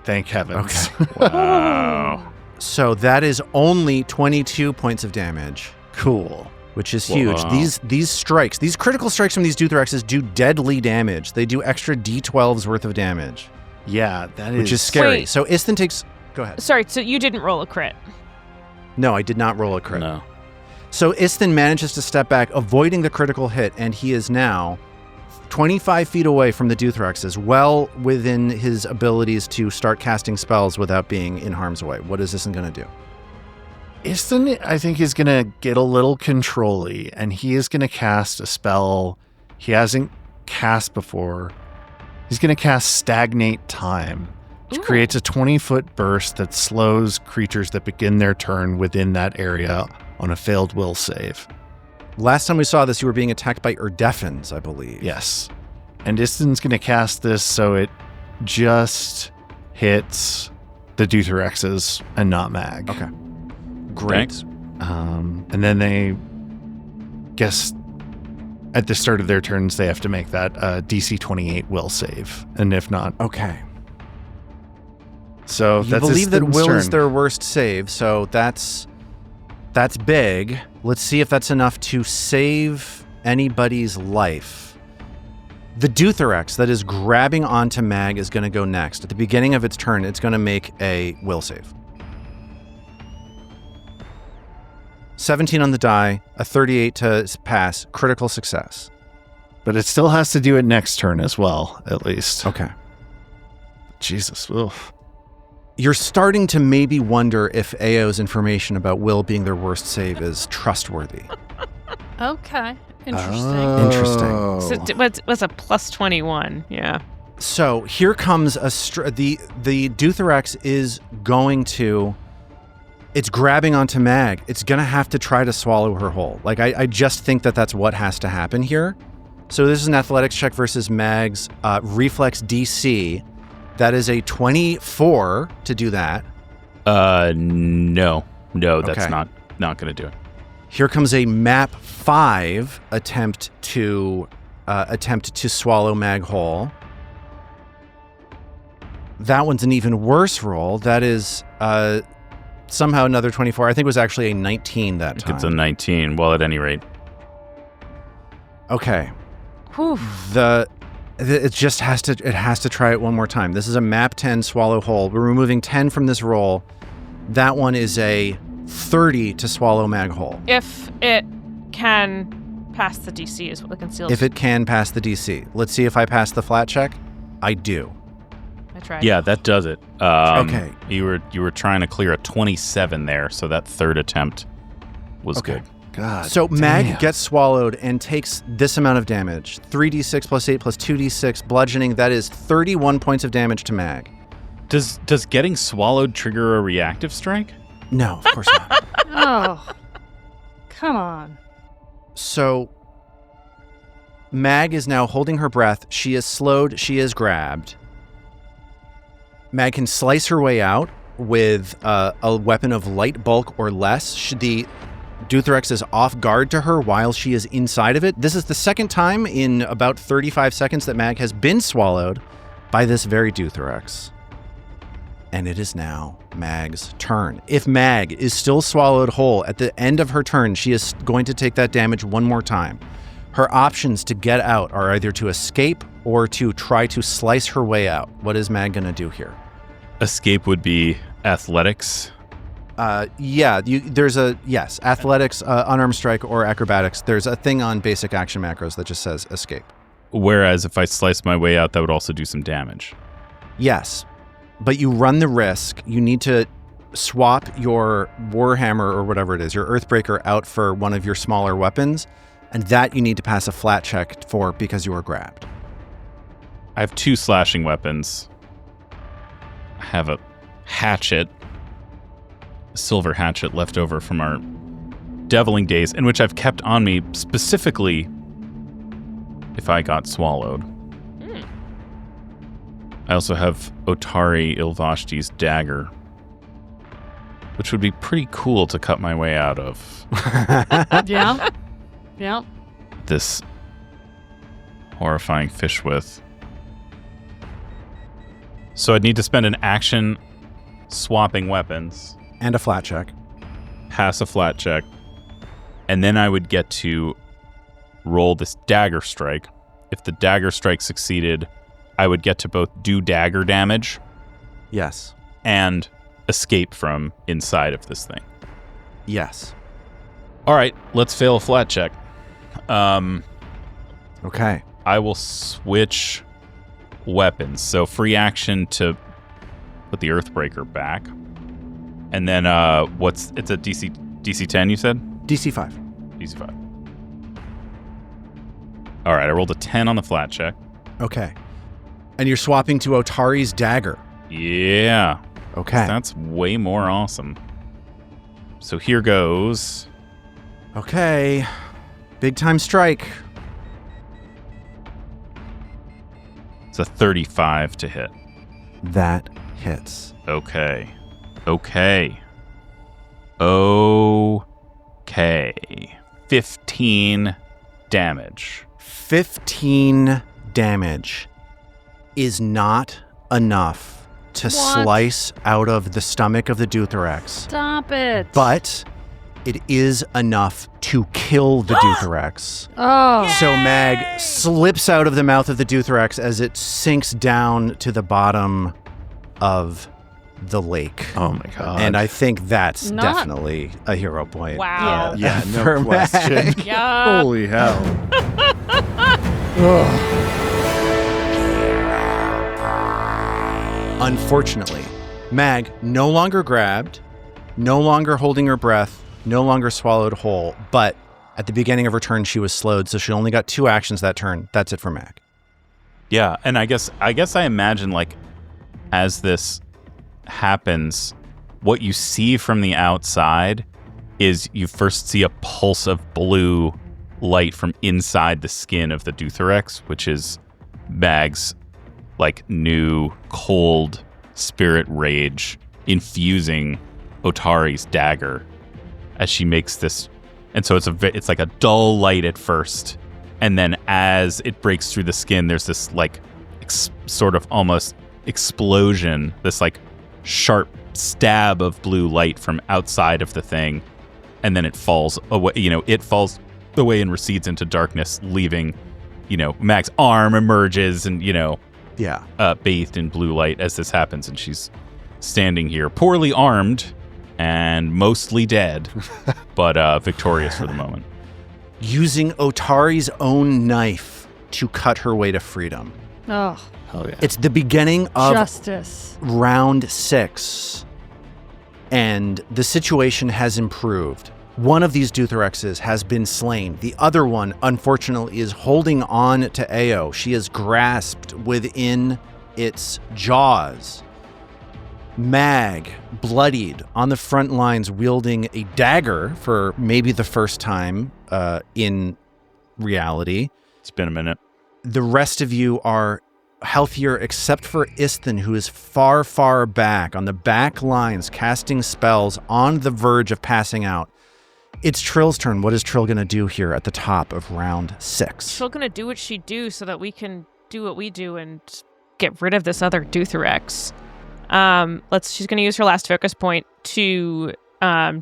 Thank heavens. Okay. Wow. So that is only 22 points of damage, Cool. which is huge. Wow. These strikes, these critical strikes from these Dutherexes do deadly damage. They do extra D12s worth of damage, Yeah, that is. which is scary. Wait. So Isthen takes... Go ahead. Sorry, so you didn't roll a crit. No, I did not roll a crit. No. So Isthen manages to step back, avoiding the critical hit, and he is now 25 feet away from the Dutherexes, well within his abilities to start casting spells without being in harm's way. What is Isthen going to do? Isthen, I think, is going to get a little control-y, and he is going to cast a spell he hasn't cast before. He's going to cast Stagnate Time, which Ooh. creates a 20-foot burst that slows creatures that begin their turn within that area on a failed will save. Last time we saw this, you were being attacked by Erdeffins, I believe. Yes. And Isthen's going to cast this so it just hits the Dutherexes and not Mag. Okay. Great. Thanks. And then they guess at the start of their turns, they have to make that DC 28 will save. And if not, Okay. so You that's believe that Isthen's will is turn. their worst save, so that's big. Let's see if that's enough to save anybody's life. The Dutherex that is grabbing onto Mag is going to go next. At the beginning of its turn, it's going to make a will save. 17 on the die, a 38 to pass, critical success. But it still has to do it next turn as well, at least. Okay. Jesus. Oof. You're starting to maybe wonder if AO's information about Will being their worst save is trustworthy. Okay. Interesting. Interesting. So what's a +21? Yeah. So here comes the Dutherex is going to... It's grabbing onto Mag. It's going to have to try to swallow her whole. Like, I just think that's what has to happen here. So this is an athletics check versus Mag's reflex DC. That is a 24 to do that. No, that's Okay. not going to do it. Here comes a map 5 attempt to swallow Mag whole. That one's an even worse roll. That is somehow another 24. I think it was actually a 19 that time. It's a 19. Well, at any rate. Okay. Whew. It just has to try it one more time. This is a map 10 swallow whole. We're removing 10 from this roll. That one is a 30 to swallow Mag whole. If it can pass the DC is what the concealed. If it can pass the DC. Let's see if I pass the flat check. I do. I tried. Yeah, that does it. Okay. You were trying to clear a 27 there, so that third attempt was good. God. So damn. Mag gets swallowed and takes this amount of damage. 3d6 plus 8 plus 2d6 bludgeoning. That is 31 points of damage to Mag. Does getting swallowed trigger a reactive strike? No, of course not. Oh, come on. So Mag is now holding her breath. She is slowed. She is grabbed. Mag can slice her way out with a weapon of light bulk or less. The Duthrex is off guard to her while she is inside of it. This is the second time in about 35 seconds that Mag has been swallowed by this very Duthrex. And it is now Mag's turn. If Mag is still swallowed whole at the end of her turn, she is going to take that damage one more time. Her options to get out are either to escape or to try to slice her way out. What is Mag going to do here? Escape would be athletics. There's athletics, unarmed strike, or acrobatics. There's a thing on basic action macros that just says escape. Whereas if I slice my way out, that would also do some damage. Yes, but you run the risk. You need to swap your Warhammer or whatever it is, your Earthbreaker, out for one of your smaller weapons, and that you need to pass a flat check for because you were grabbed. I have 2 slashing weapons. I have a hatchet, a silver hatchet left over from our deviling days, in which I've kept on me specifically if I got swallowed. I also have Otari Ilvashti's dagger, which would be pretty cool to cut my way out of. Yeah. Yeah. This horrifying fish with. So I'd need to spend an action swapping weapons. And a flat check. Pass a flat check. And then I would get to roll this dagger strike. If the dagger strike succeeded, I would get to both do dagger damage. Yes. And escape from inside of this thing. Yes. All right, let's fail a flat check. Okay. I will switch weapons. So free action to put the Earthbreaker back. And then it's a DC 10 you said? DC 5. DC 5. All right, I rolled a 10 on the flat check. Okay. And you're swapping to Otari's dagger. Yeah. Okay. That's way more awesome. So here goes. Okay. Big time strike. It's a 35 to hit. That hits. Okay. 15 damage. 15 damage is not enough to slice out of the stomach of the Duthrex. Stop it. But it is enough to kill the Duthrex. Oh. So Mag slips out of the mouth of the Duthrex as it sinks down to the bottom of the lake. Oh my god. And I think that's Not- definitely a hero point. Wow. Yeah, for no question. Mag. Yeah. Holy hell. Unfortunately, Mag, no longer grabbed, no longer holding her breath, no longer swallowed whole, but at the beginning of her turn, she was slowed, so she only got 2 actions that turn. That's it for Mag. Yeah, and I guess I imagine, like, as this happens, what you see from the outside is you first see a pulse of blue light from inside the skin of the Duthrex, which is Mag's, like, new cold spirit rage infusing Otari's dagger as she makes this And so it's like a dull light at first. And then as it breaks through the skin, there's this like sort of almost explosion, this like sharp stab of blue light from outside of the thing. And then it falls away, it falls away and recedes into darkness, leaving, Mag's arm emerges and, bathed in blue light as this happens. And she's standing here, poorly armed and mostly dead, but victorious for the moment. Using Otari's own knife to cut her way to freedom. Oh, Hell yeah. It's the beginning of justice. round 6, and the situation has improved. One of these Dutherexes has been slain. The other one, unfortunately, is holding on to Ao. She is grasped within its jaws. Mag, bloodied, on the front lines, wielding a dagger for maybe the first time in reality. It's been a minute. The rest of you are healthier, except for Isthan, who is far, far back, on the back lines, casting spells, on the verge of passing out. It's Trill's turn. What is Trill going to do here at the top of round 6? Trill's going to do what she do so that we can do what we do and get rid of this other Dutherex. She's going to use her last focus point to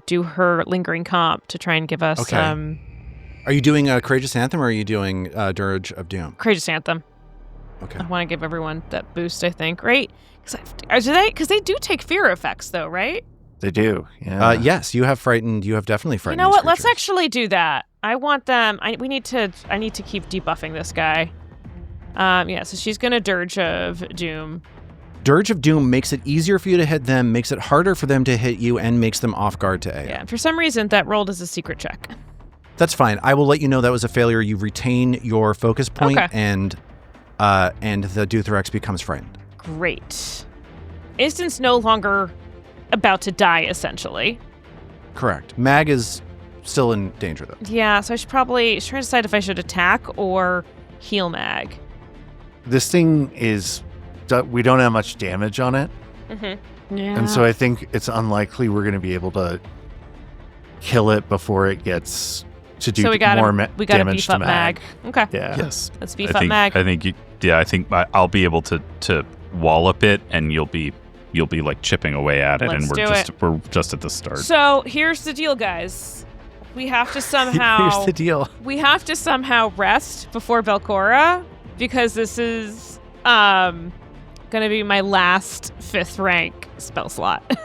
do her lingering comp to try and give us Are you doing a Courageous Anthem, or are you doing Dirge of Doom? Courageous Anthem. Okay. I want to give everyone that boost, I think, right? Because they do take fear effects, though, right? They do. Yeah. Yes, you have frightened. You have definitely frightened. You know these what? Let's creatures. actually do that. I want them. I need to keep debuffing this guy. So she's gonna Dirge of Doom. Dirge of Doom makes it easier for you to hit them, makes it harder for them to hit you, and makes them off guard to A. Yeah. For some reason, that rolled as a secret check. That's fine. I will let you know that was a failure. You retain your focus point, Okay. and the Dutherex becomes frightened. Great. Instance no longer about to die, essentially. Correct. Mag is still in danger, though. Yeah, so I should probably try to decide if I should attack or heal Mag. This thing we don't have much damage on it. Mm-hmm. Yeah. And so I think it's unlikely we're going to be able to kill it before it gets to do we gotta damage beef to up Mag. Okay. Yeah. Yes. Let's beef up Mag. I think I'll be able to wallop it, and you'll be like chipping away at it, Let's and we're just at the start. So here's the deal, guys. We have to somehow Here's the deal. we have to somehow rest before Belcora, because this is gonna be my last 5th rank spell slot.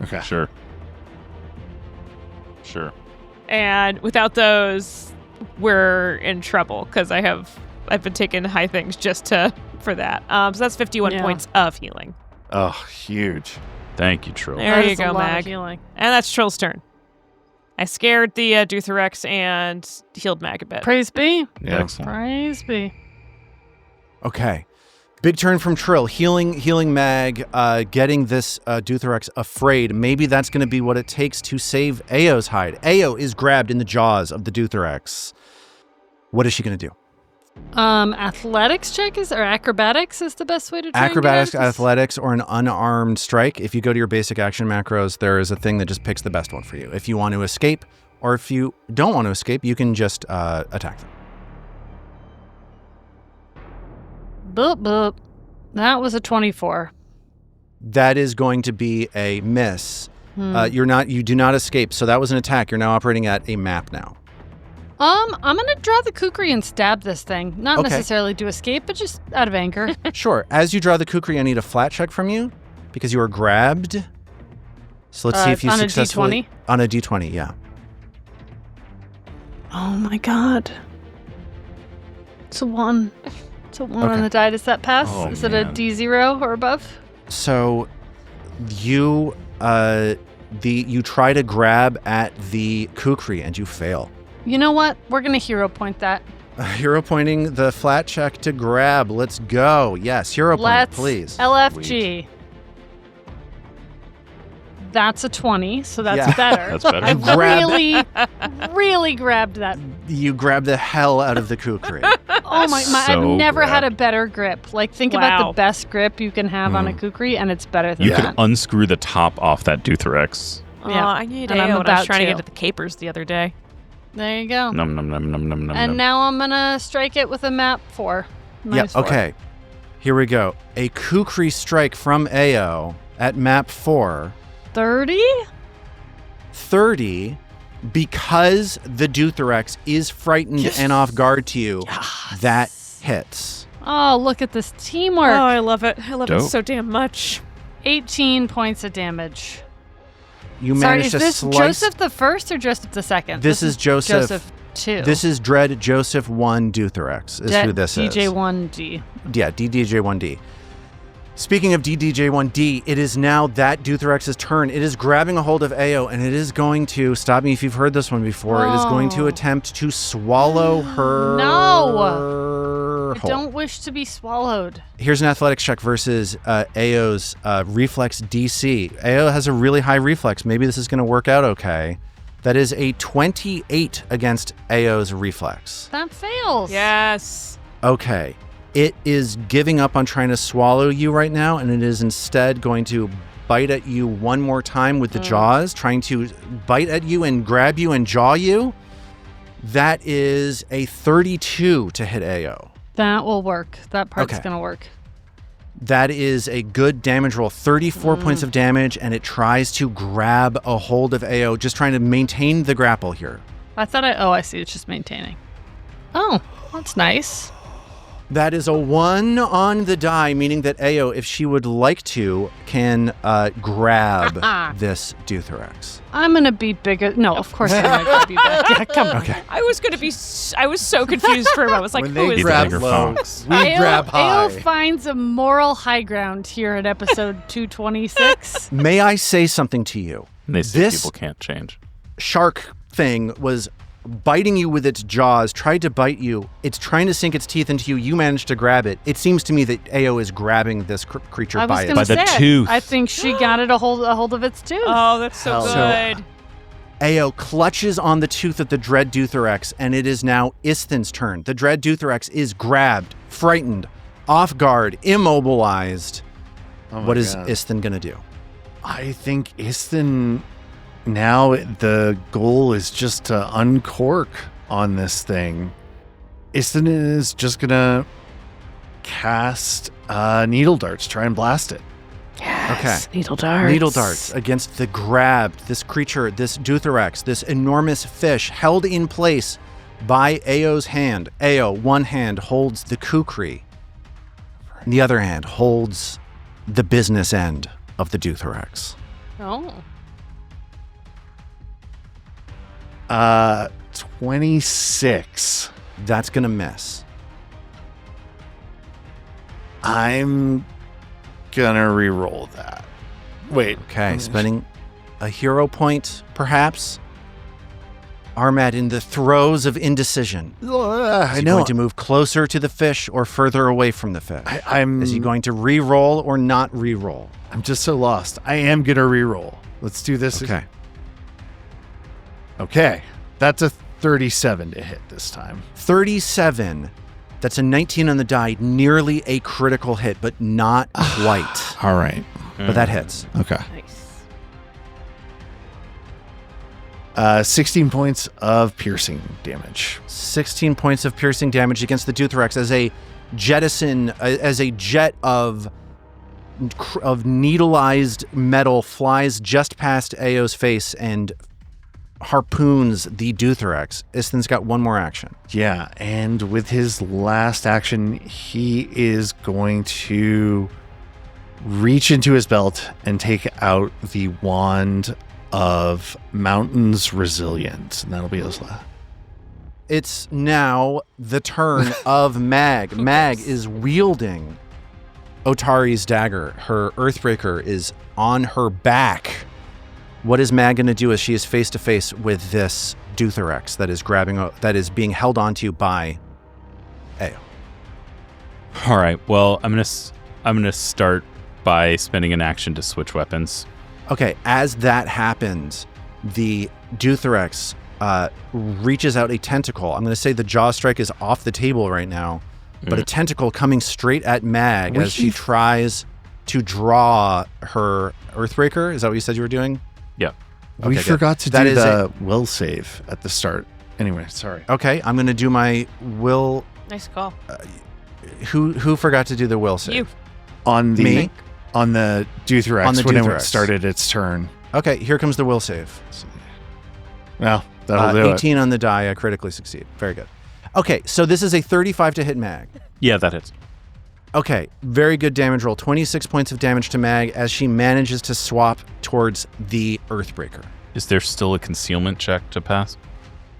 Okay. Sure. And without those, we're in trouble, because I've been taking high things just for that. So that's 51 points of healing. Oh, huge. Thank you, Trill. There That you is a go, lot of Mag. healing. And that's Trill's turn. I scared the Dutherex and healed Mag a bit. Praise be. Yeah. Excellent. Praise be. Okay. Big turn from Trill. Healing Mag, getting this Dutherex afraid. Maybe that's going to be what it takes to save Ao's hide. Ao is grabbed in the jaws of the Dutherex. What is she going to do? Athletics check or acrobatics is the best way to try Acrobatics, and get athletics, or an unarmed strike. If you go to your basic action macros, there is a thing that just picks the best one for you. If you want to escape, or if you don't want to escape, you can just attack them. Boop, boop. That was a 24. That is going to be a miss. You do not escape. So that was an attack. You're now operating at a map now. I'm gonna draw the kukri and stab this thing. Not Okay. necessarily to escape, but just out of anger. Sure. As you draw the kukri, I need a flat check from you because you were grabbed. So let's see if you on a successfully D20? on a D20. Yeah. Oh my god. It's a 1. It's a 1 Okay. on the die. Does that pass? Oh, Is it a man. D0 or above? So you you try to grab at the kukri and you fail. You know what? We're gonna hero point that. Hero pointing the flat check to grab. Let's go. Yes, hero point, Let's please. LFG. That's a 20, so that's Yeah. better. That's better. I Grab- really grabbed that. You grab the hell out of the kukri. Oh my! So I've never had a grabbed. better grip. Like, think about Wow. the best grip you can have on a kukri, and it's better than You Yeah. that. can unscrew the top off that Dutherex. Oh, Yeah. I need And I'm AO when I was about trying to to. get at the capers the other day. There you go. Num num num num num num. And now I'm going to strike it with a map 4. Yep, okay. Here we go. A kukri strike from Ao at map 4. 30? 30, because the Dutherex is frightened and off guard to you, that hits. Oh, look at this teamwork. Oh, I love it. I love it Dope. so damn much. 18 points of damage. You Sorry, manage is to this slice. Joseph the first or Joseph the second? This is Joseph. Joseph 2. This is Dread Joseph 1 Dutherex is who this is. DJ1D. Yeah, DDJ1D. Speaking of DDJ1D, it is now that Dutherex's turn. It is grabbing a hold of Ao, and it is going to, stop me if you've heard this one before, it is going to attempt to swallow her. No! I whole. don't wish to be swallowed. Here's an athletics check versus Ao's reflex DC. Ao has a really high reflex. Maybe this is going to work out okay. That is a 28 against Ao's reflex. That fails. Yes. Okay. It is giving up on trying to swallow you right now, and it is instead going to bite at you one more time with the jaws, trying to bite at you and grab you and jaw you. That is a 32 to hit Ao. That will work. That part's Okay. going to work. That is a good damage roll, 34 points of damage, and it tries to grab a hold of Ao, just trying to maintain the grapple here. I thought I see. It's just maintaining. Oh, that's nice. That is a 1 on the die, meaning that Ao, if she would like to, can grab this Dutherex. I'm going to be bigger. No, of course I'm going to be bigger. Yeah, come on. Okay. I was so confused for a moment. I was like, When who they is grab bigger low, fox? we grab Ao high. finds a moral high ground here at episode 226. May I say something to you? And they say This- people can't change. Shark thing was biting you with its jaws, tried to bite you. It's trying to sink its teeth into you. You managed to grab it. It seems to me that Ao is grabbing this creature I was by going to its By the say, tooth. I think she got it a hold of its tooth. Oh, that's so Hell good. Ao clutches on the tooth of the Dread Dutherex, and it is now Isthan's turn. The Dread Dutherex is grabbed, frightened, off guard, immobilized. Oh my What is God. Isthan going to do? I think Isthan, now the goal is just to uncork on this thing. Isthan is just going to cast needle darts, try and blast it. Yes, needle darts. Needle darts against the grabbed, this creature, this Dutherex, this enormous fish held in place by Ao's hand. Ao, one hand holds the kukri, and the other hand holds the business end of the Dutherex. Oh. 26. That's going to miss. I'm gonna re-roll that. Wait. Okay, spending a hero point, perhaps. Armad in the throes of indecision. I Is he know. going to move closer to the fish or further away from the fish? I'm Is he going to re-roll or not re-roll? I'm just so lost. I am gonna re-roll. Let's do this. Okay. Okay. That's a 37 to hit this time. 37. That's a 19 on the die. Nearly a critical hit, but not quite. All right. But that hits. Okay. Nice. 16 points of piercing damage. 16 points of piercing damage against the Dutherex as a jettison, as a jet of needleized metal flies just past Ao's face and harpoons the Dutherex. Isthan's got one more action. Yeah, and with his last action, he is going to reach into his belt and take out the wand of Mountain's Resilience. And that'll be his last. It's now the turn of Mag. Mag is wielding Otari's dagger. Her Earthbreaker is on her back. What is Mag going to do as she is face to face with this Dutherex that is being held onto by Ao? All right. Well, I'm gonna start by spending an action to switch weapons. Okay, as that happens, the Dutherex reaches out a tentacle. I'm going to say the jaw strike is off the table right now, but a tentacle coming straight at Mag as she tries to draw her Earthbreaker. Is that what you said you were doing? Yeah. We Okay, good. forgot to That do is the will save at the start Anyway, sorry. Okay, I'm going to do my will. Nice call. Who forgot to do the will save? You. On the Me? on the Duthrax On the when it Duthrax. started its turn. Okay, here comes the will save. Well, that'll do 18 on the die. I critically succeed. Very good. Okay, so this is a 35 to hit Mag. Yeah, that hits. Okay, very good damage roll. 26 points of damage to Mag as she manages to swap towards the Earthbreaker. Is there still a concealment check to pass?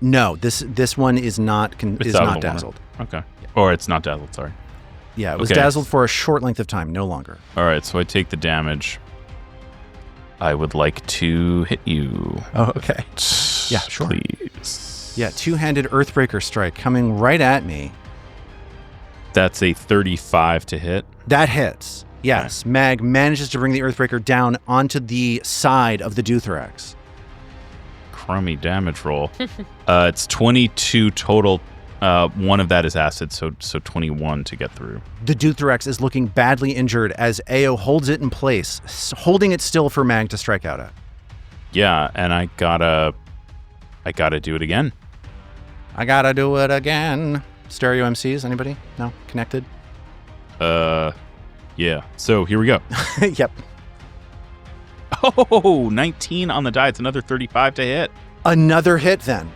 No, this one is not It's out of not the water. dazzled. Okay. Or it's not dazzled, sorry. Yeah, it was Okay. dazzled for a short length of time, no longer. All right, so I take the damage. I would like to hit you. Oh, okay. Yeah, sure. Please. Yeah, two-handed Earthbreaker strike coming right at me. That's a 35 to hit. That hits. Yes, Mag manages to bring the Earthbreaker down onto the side of the Duthrax. Crummy damage roll. It's 22 total. One of that is acid, so 21 to get through. The Duthrax is looking badly injured as Ao holds it in place, holding it still for Mag to strike out at. Yeah, and I gotta do it again. I gotta do it again. Stereo MCs, anybody? No? Connected? Yeah. So here we go. Yep. Oh, 19 on the die. It's another 35 to hit. Another hit then.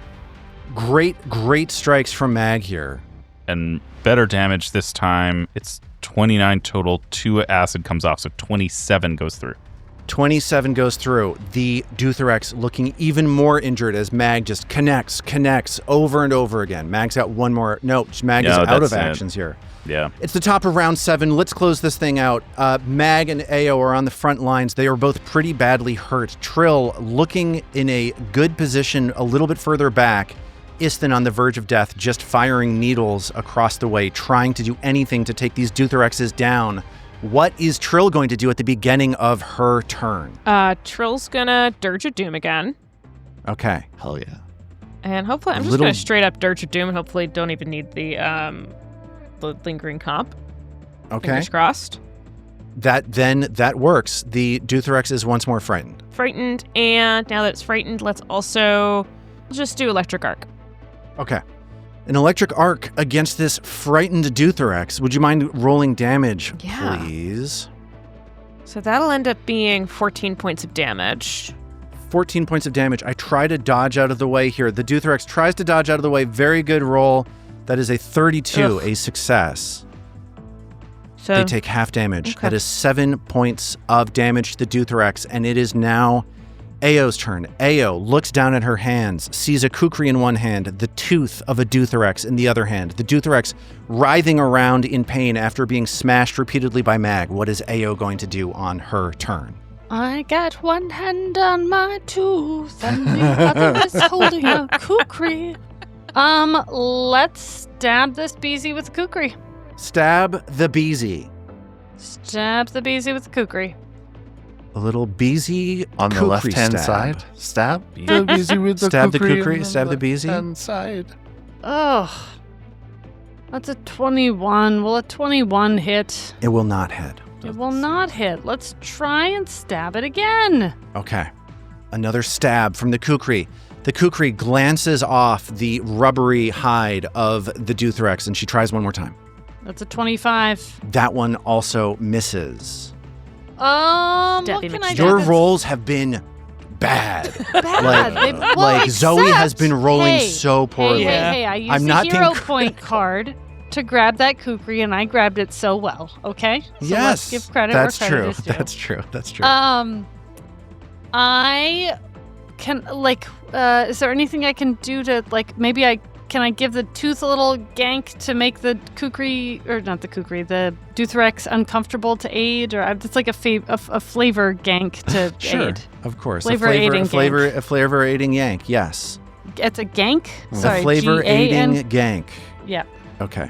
Great strikes from Mag here. And better damage this time. It's 29 total. 2 acid comes off, so 27 goes through. 27 goes through. The Duthrax looking even more injured as Mag just connects over and over again. Mag's got one more. No, Mag is out of actions here. Yeah. It's the top of round 7. Let's close this thing out. Mag and Ao are on the front lines. They are both pretty badly hurt. Trill looking in a good position a little bit further back. Isthan on the verge of death, just firing needles across the way, trying to do anything to take these Duthraxes down. What is Trill going to do at the beginning of her turn? Trill's gonna Dirge of Doom again. Okay. Hell yeah. And hopefully, I'm just gonna straight up Dirge of Doom and hopefully don't even need the lingering comp. Okay. Fingers crossed. That works. The Duthrax is once more frightened. Frightened, and now that it's frightened, let's just do Electric Arc. Okay. An electric arc against this frightened Duthrax. Would you mind rolling damage, please? So that'll end up being 14 points of damage. 14 points of damage. I try to dodge out of the way here. The Duthrax tries to dodge out of the way. Very good roll. That is a 32, a success. So They take half damage. Okay. That is 7 points of damage to the Duthrax, and it is now Ao's turn. Ao looks down at her hands, sees a kukri in one hand, the tooth of a Duthrax in the other hand. The Duthrax writhing around in pain after being smashed repeatedly by Mag. What is Ao going to do on her turn? I got one hand on my tooth and the other is holding a kukri. Let's stab this Beezy with a kukri. Stab the Beezy. Stab the Beezy with a kukri. A little Beezy On the kukri left-hand stab. side. Stab the Beezy with the Stab the kukri kukri, on stab the Beezy. left-hand side. Ugh. That's a 21. Will a 21 hit? It will not hit. It will not hit. Let's try and stab it again. Okay. Another stab from the kukri. The kukri glances off the rubbery hide of the Duthrax, and she tries one more time. That's a 25. That one also misses. What Debbie can I McStap. do? Your that's rolls have been bad. bad. Like Zoe has been rolling so poorly. Hey, I used I'm the not hero being- point card to grab that kukri, and I grabbed it so well. Okay. So Yes, let's give credit where that's credit true. is due. That's true. That's true. I can is there anything I can do to maybe can I give the tooth a little gank to make the kukri, or not the kukri, the Duthrax uncomfortable to aid, or it's like a flavor gank to Sure, aid. of course. Flavor aiding a flavor aiding yank. Yes. It's a gank. Sorry, a flavor G-A-N? aiding gank. Yeah. Okay.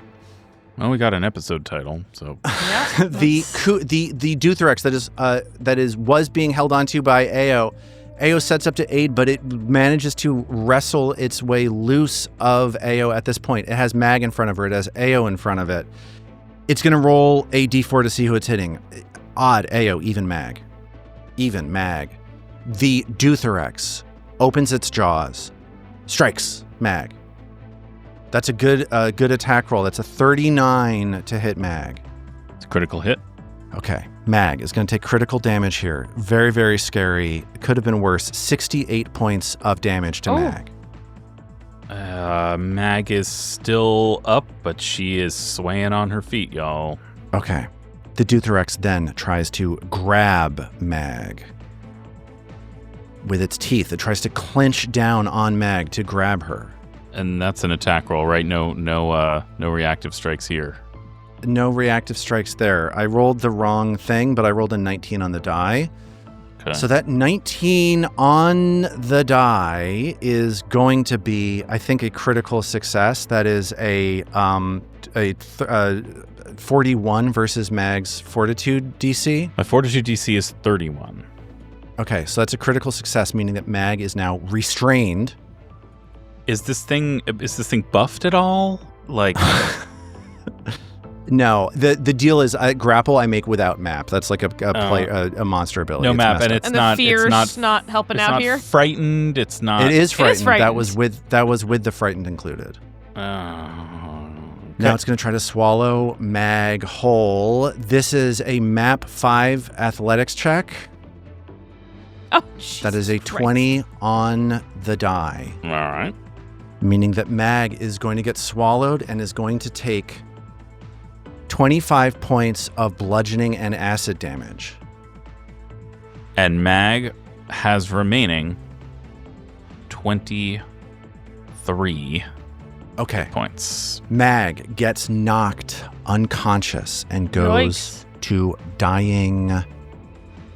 Well, we got an episode title, so Yeah. the Duthrax was being held onto by Ao. Ao sets up to aid, but it manages to wrestle its way loose of Ao at this point. It has Mag in front of her. It has Ao in front of it. It's going to roll a d4 to see who it's hitting. Odd, Ao, even Mag. Even Mag. The Duthrax opens its jaws, strikes Mag That's a good attack roll. That's a 39 to hit Mag. It's a critical hit. Okay. Mag is going to take critical damage here. Very, very scary. Could have been worse. 68 points of damage to Mag. Mag is still up, but she is swaying on her feet, y'all. Okay. The Dutherex then tries to grab Mag. With its teeth, it tries to clench down on Mag to grab her. And that's an attack roll, right? No reactive strikes here. No reactive strikes there. I rolled the wrong thing, but I rolled a 19 on the die. Okay. So that 19 on the die is going to be, I think, a critical success. That is a 41 versus Mag's Fortitude DC. My Fortitude DC is 31. Okay, so that's a critical success, meaning that Mag is now restrained. Is this thing buffed at all? Like, no. The deal is, grapple I make without map. That's like a monster ability. No it's map, and up. it's not. The fear's it's not helping it's out not here. Frightened. It's not. It is frightened. frightened. That was with the frightened included. Now it's going to try to swallow Mag whole. This is a map 5 athletics check. Oh, That is a 20 on the die. All right. Meaning that Mag is going to get swallowed and is going to take 25 points of bludgeoning and acid damage. And Mag has remaining 23 points. Mag gets knocked unconscious and goes to dying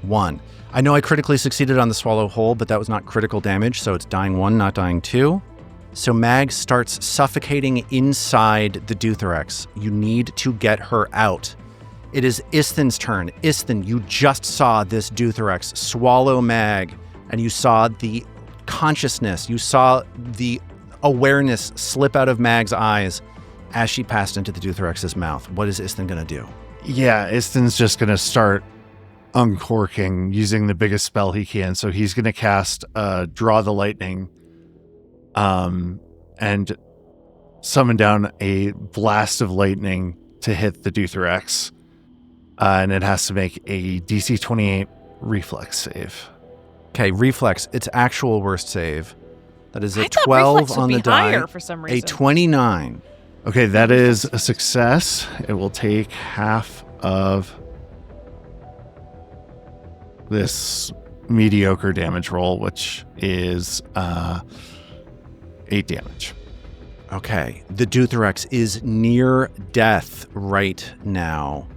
1. I know I critically succeeded on the swallow whole, but that was not critical damage, so it's dying 1, not dying 2. So Mag starts suffocating inside the Dutherex. You need to get her out. It is Isthin's turn. Isthin, you just saw this Dutherex swallow Mag, and you saw the consciousness, you saw the awareness slip out of Mag's eyes as she passed into the Dutherex's mouth. What is Isthin going to do? Yeah, Isthin's just going to start uncorking using the biggest spell he can. So he's going to cast Draw the Lightning and summon down a blast of lightning to hit the Dutherex. And it has to make a DC 28 reflex save. Okay, reflex. Its actual worst save. That is a I thought 12 reflex would on be the die. higher for some reason. A 29. Okay, that is a success. It will take half of this mediocre damage roll, which is 8 damage. Okay, the Dutherex is near death right now.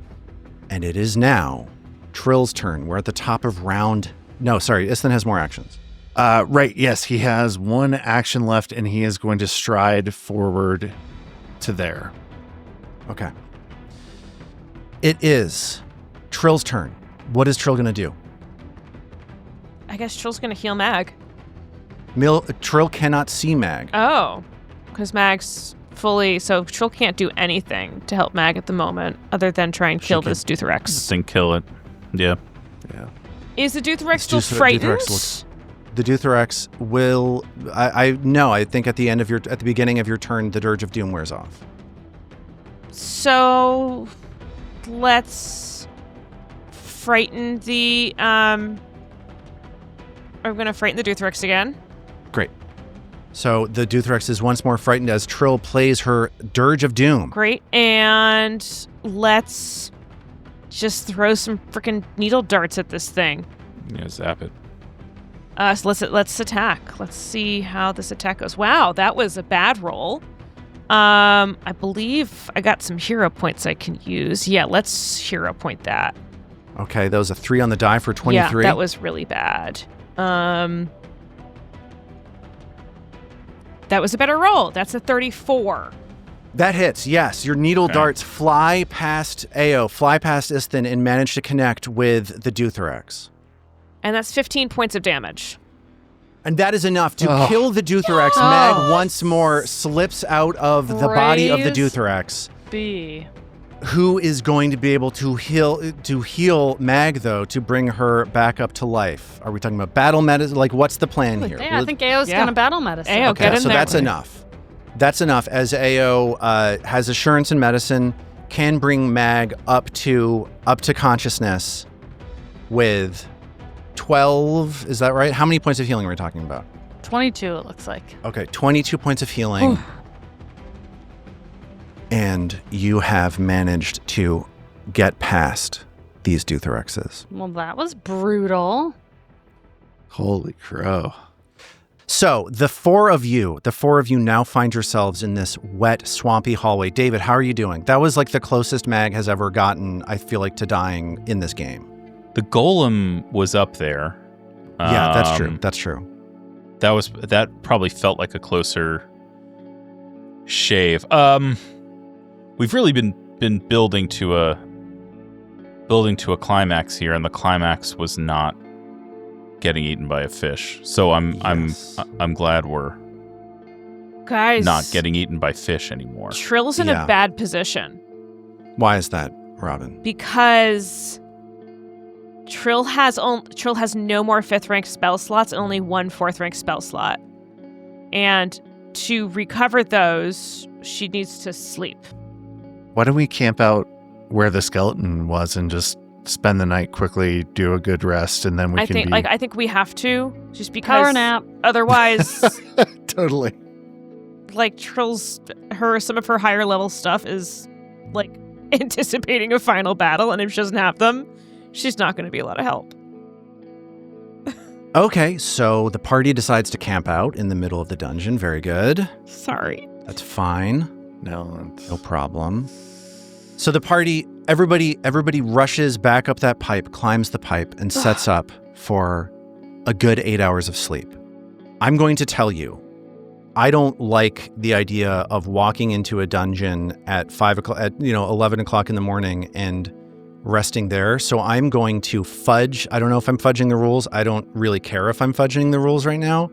And it is now Trill's turn. We're at the top of round... No, sorry, Isthin has more actions. Right, yes, he has one action left, and he is going to stride forward to there. Okay. It is Trill's turn. What is Trill going to do? I guess Trill's going to heal Mag. Trill cannot see Mag. Oh, because Mag's fully... So Trill can't do anything to help Mag at the moment other than try and kill this Dutherex. Just think kill it. Yeah. Is the Dutherex still frightened? The Dutherex will... I think at the beginning of your turn, the Dirge of Doom wears off. So let's frighten the... I'm going to frighten the Dutherex again. Great. So the Dutherex is once more frightened as Trill plays her Dirge of Doom. Great. And let's just throw some freaking needle darts at this thing. Yeah, zap it. So let's attack. Let's see how this attack goes. Wow, that was a bad roll. I believe I got some hero points I can use. Yeah, let's hero point that. Okay, that was a 3 on the die for 23. Yeah, that was really bad. That was a better roll. That's a 34. That hits, yes. Your needle darts fly past Isthin, and manage to connect with the Dutherex. And that's 15 points of damage. And that is enough to kill the Dutherex. Mag once more slips out of the body of the Dutherex. Who is going to be able to heal Mag, though, to bring her back up to life? Are we talking about battle medicine? Like, what's the plan here? Yeah, I think Ao's going to battle medicine. Ao, get in so there. that's enough. That's enough, as AO has assurance in medicine, can bring Mag up to consciousness with 12. Is that right? How many points of healing are we talking about? 22, it looks like. Okay, 22 points of healing. And you have managed to get past these Dutherexes. Well, that was brutal. Holy crow. So the four of you now find yourselves in this wet, swampy hallway. David, how are you doing? That was like the closest Mag has ever gotten, I feel like, to dying in this game. The golem was up there. Yeah, that's true. That's true. That probably felt like a closer shave. We've really been building to a climax here, and the climax was not getting eaten by a fish. So I'm glad we're guys not getting eaten by fish anymore. Trill's in a bad position. Why is that, Robin? Because Trill has no more 5th rank spell slots and only one 4th rank spell slot. And to recover those, she needs to sleep. Why don't we camp out where the skeleton was and just spend the night quickly, do a good rest, and then I think we have to, just because power nap. Otherwise totally. Like some of her higher level stuff is like anticipating a final battle, and if she doesn't have them, she's not going to be a lot of help. Okay, so the party decides to camp out in the middle of the dungeon. Very good. Sorry. That's fine. No problem. So the party, everybody rushes back up that pipe, climbs the pipe, and sets up for a good 8 hours of sleep. I'm going to tell you, I don't like the idea of walking into a dungeon at 11 o'clock in the morning and resting there. So I'm going to fudge. I don't know if I'm fudging the rules. I don't really care if I'm fudging the rules right now.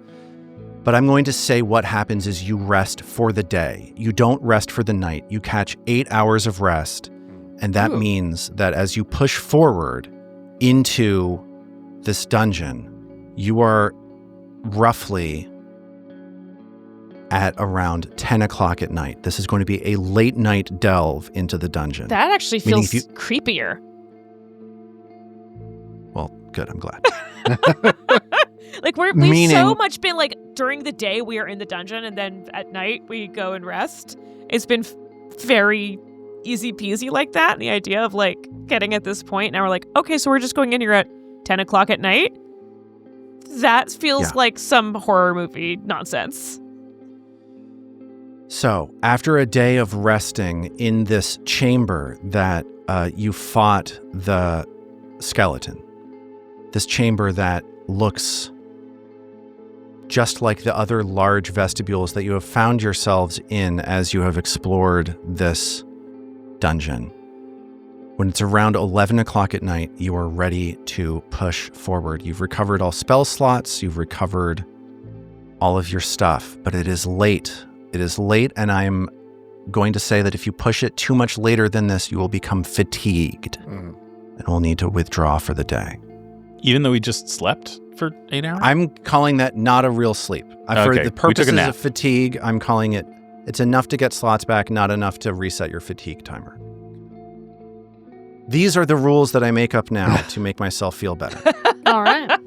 But I'm going to say what happens is you rest for the day. You don't rest for the night. You catch 8 hours of rest. And that means that as you push forward into this dungeon, you are roughly at around 10 o'clock at night. This is going to be a late night delve into the dungeon. That actually feels creepier. Well, good. I'm glad. Like we've so much been like during the day we are in the dungeon, and then at night we go and rest. It's been very easy peasy like that. And the idea of like getting at this point, now we're like, okay, so we're just going in here at 10 o'clock at night. That feels like some horror movie nonsense. So after a day of resting in this chamber that you fought the skeleton, this chamber that looks just like the other large vestibules that you have found yourselves in as you have explored this dungeon. When it's around 11 o'clock at night, you are ready to push forward. You've recovered all spell slots, you've recovered all of your stuff, but it is late. It is late, and I'm going to say that if you push it too much later than this, you will become fatigued and will need to withdraw for the day. Even though we just slept for 8 hours? I'm calling that not a real sleep. For the purposes of fatigue, I'm calling it's enough to get slots back, not enough to reset your fatigue timer. These are the rules that I make up now to make myself feel better. All right.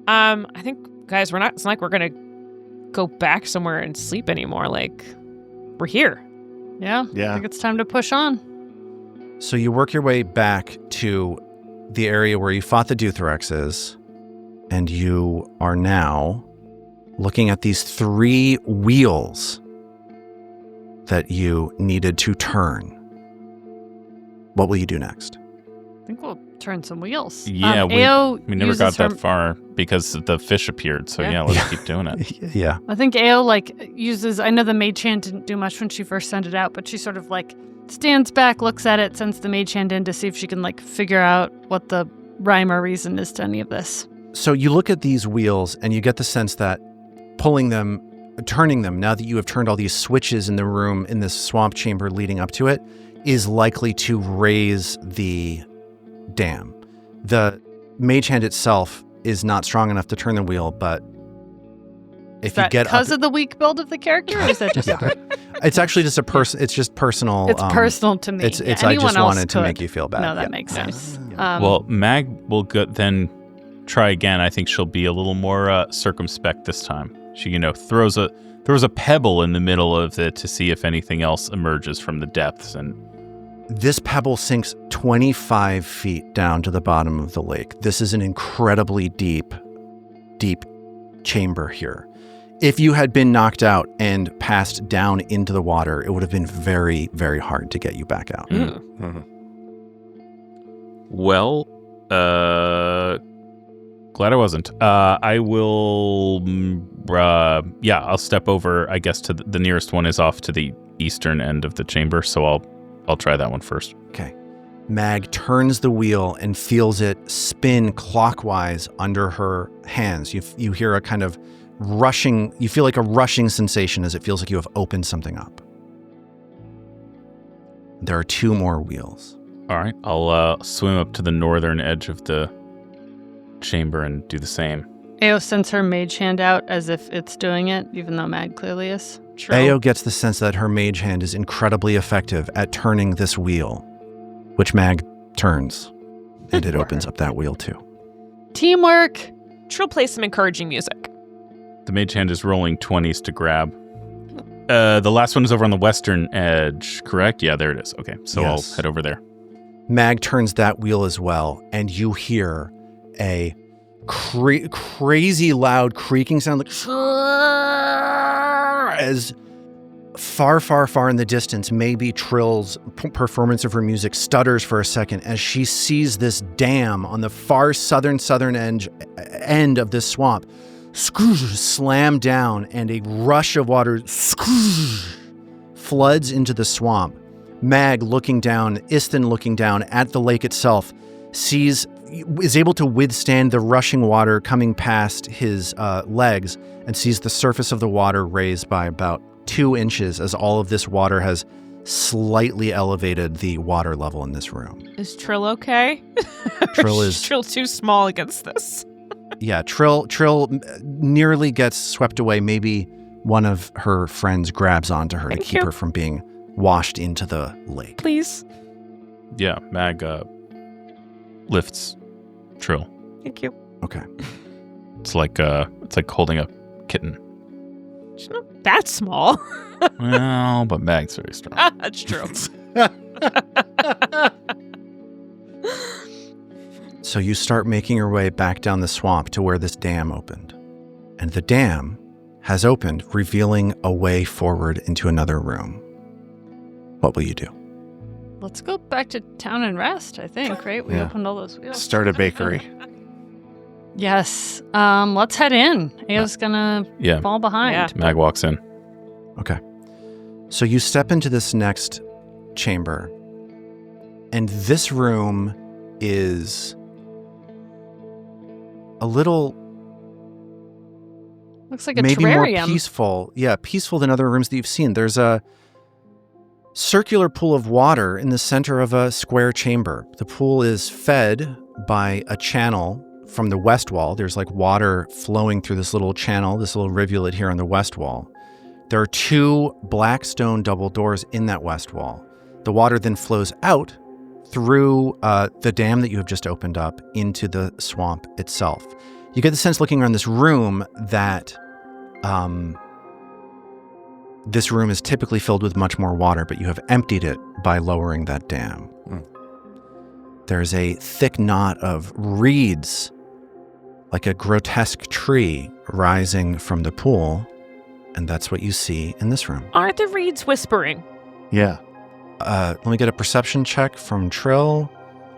I think, guys, it's not like we're going to go back somewhere and sleep anymore. Like, we're here. Yeah. I think it's time to push on. So you work your way back to the area where you fought the Dutherexes, and you are now looking at these 3 wheels that you needed to turn. What will you do next? I think we'll turn some wheels. Yeah, we never got that far because the fish appeared. So let's keep doing it. Yeah. I think Ao uses, I know the mage hand didn't do much when she first sent it out, but she sort of stands back, looks at it, sends the mage hand in to see if she can figure out what the rhyme or reason is to any of this. So you look at these wheels and you get the sense that pulling them, turning them, now that you have turned all these switches in the room, in this swamp chamber leading up to it, is likely to raise the dam. The mage hand itself is not strong enough to turn the wheel, but If Is that you get because up, of the weak build of the character, or is that just it's actually just a person. It's just personal. It's personal to me. It's. Yeah, I anyone just else wanted to could. make you feel bad. No, that Yeah. makes sense. Well, Mag will then try again. I think she'll be a little more circumspect this time. She, throws a pebble in the middle of it to see if anything else emerges from the depths. And This pebble sinks 25 feet down to the bottom of the lake. This is an incredibly deep chamber here. If you had been knocked out and passed down into the water, it would have been very, very hard to get you back out. Well, glad I wasn't. I will, I'll step over, I guess, to the nearest one is off to the eastern end of the chamber, so I'll try that one first. Okay. Mag turns the wheel and feels it spin clockwise under her hands. You hear a kind of rushing, you feel like a rushing sensation as it feels like you have opened something up. There are 2 more wheels. All right, I'll swim up to the northern edge of the chamber and do the same. Ao sends her mage hand out as if it's doing it, even though Mag clearly is. Ao gets the sense that her mage hand is incredibly effective at turning this wheel, which Mag turns, and it opens up that wheel too. Teamwork! Trill plays some encouraging music. The mage hand is rolling 20s to grab. The last one is over on the western edge, correct? Yeah, there it is. Okay, so Yes. I'll head over there. Mag turns that wheel as well, and you hear a crazy loud creaking sound, like as far in the distance, maybe Trill's performance of her music stutters for a second as she sees this dam on the far southern end of this swamp slam down, and a rush of water floods into the swamp. Mag looking down, Istin looking down at the lake itself, is able to withstand the rushing water coming past his legs, and sees the surface of the water raised by about 2 inches as all of this water has slightly elevated the water level in this room. Is Trill okay? Trill Is Trill too small against this? Yeah, Trill nearly gets swept away. Maybe one of her friends grabs onto her to keep her from being washed into the lake. Please. Yeah, Mag lifts Trill. Thank you. Okay. It's like holding a kitten. She's not that small. Well, but Mag's very strong. That's true. So you start making your way back down the swamp to where this dam opened. And the dam has opened, revealing a way forward into another room. What will you do? Let's go back to town and rest, I think, right? We Yeah. opened all those wheels. Start a bakery. Yes. Let's head in. Ao's gonna Yeah, fall behind. Yeah. Mag walks in. Okay. So you step into this next chamber, and this room is a little Looks like a maybe terrarium. more peaceful. Yeah, peaceful than other rooms that you've seen. There's a circular pool of water in the center of a square chamber. The pool is fed by a channel from the west wall. There's like water flowing through this little channel, this little rivulet here on the west wall. There are 2 black stone double doors in that west wall. The water then flows out through the dam that you have just opened up into the swamp itself. You get the sense looking around this room that this room is typically filled with much more water, but you have emptied it by lowering that dam. There's a thick knot of reeds, like a grotesque tree, rising from the pool, and that's what you see in this room. Aren't the reeds whispering? Yeah. Let me get a perception check from Trill.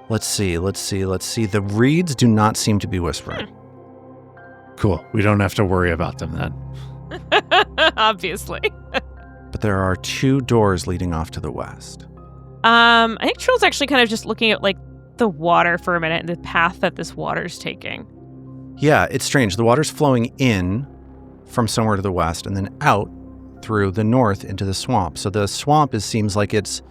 Let's see. The reeds do not seem to be whispering. Cool. We don't have to worry about them then. Obviously. But there are 2 doors leading off to the west. I think Trill's actually kind of just looking at like the water for a minute and the path that this water's taking. Yeah, it's strange. The water's flowing in from somewhere to the west and then out through the north into the swamp. So the swamp seems like it's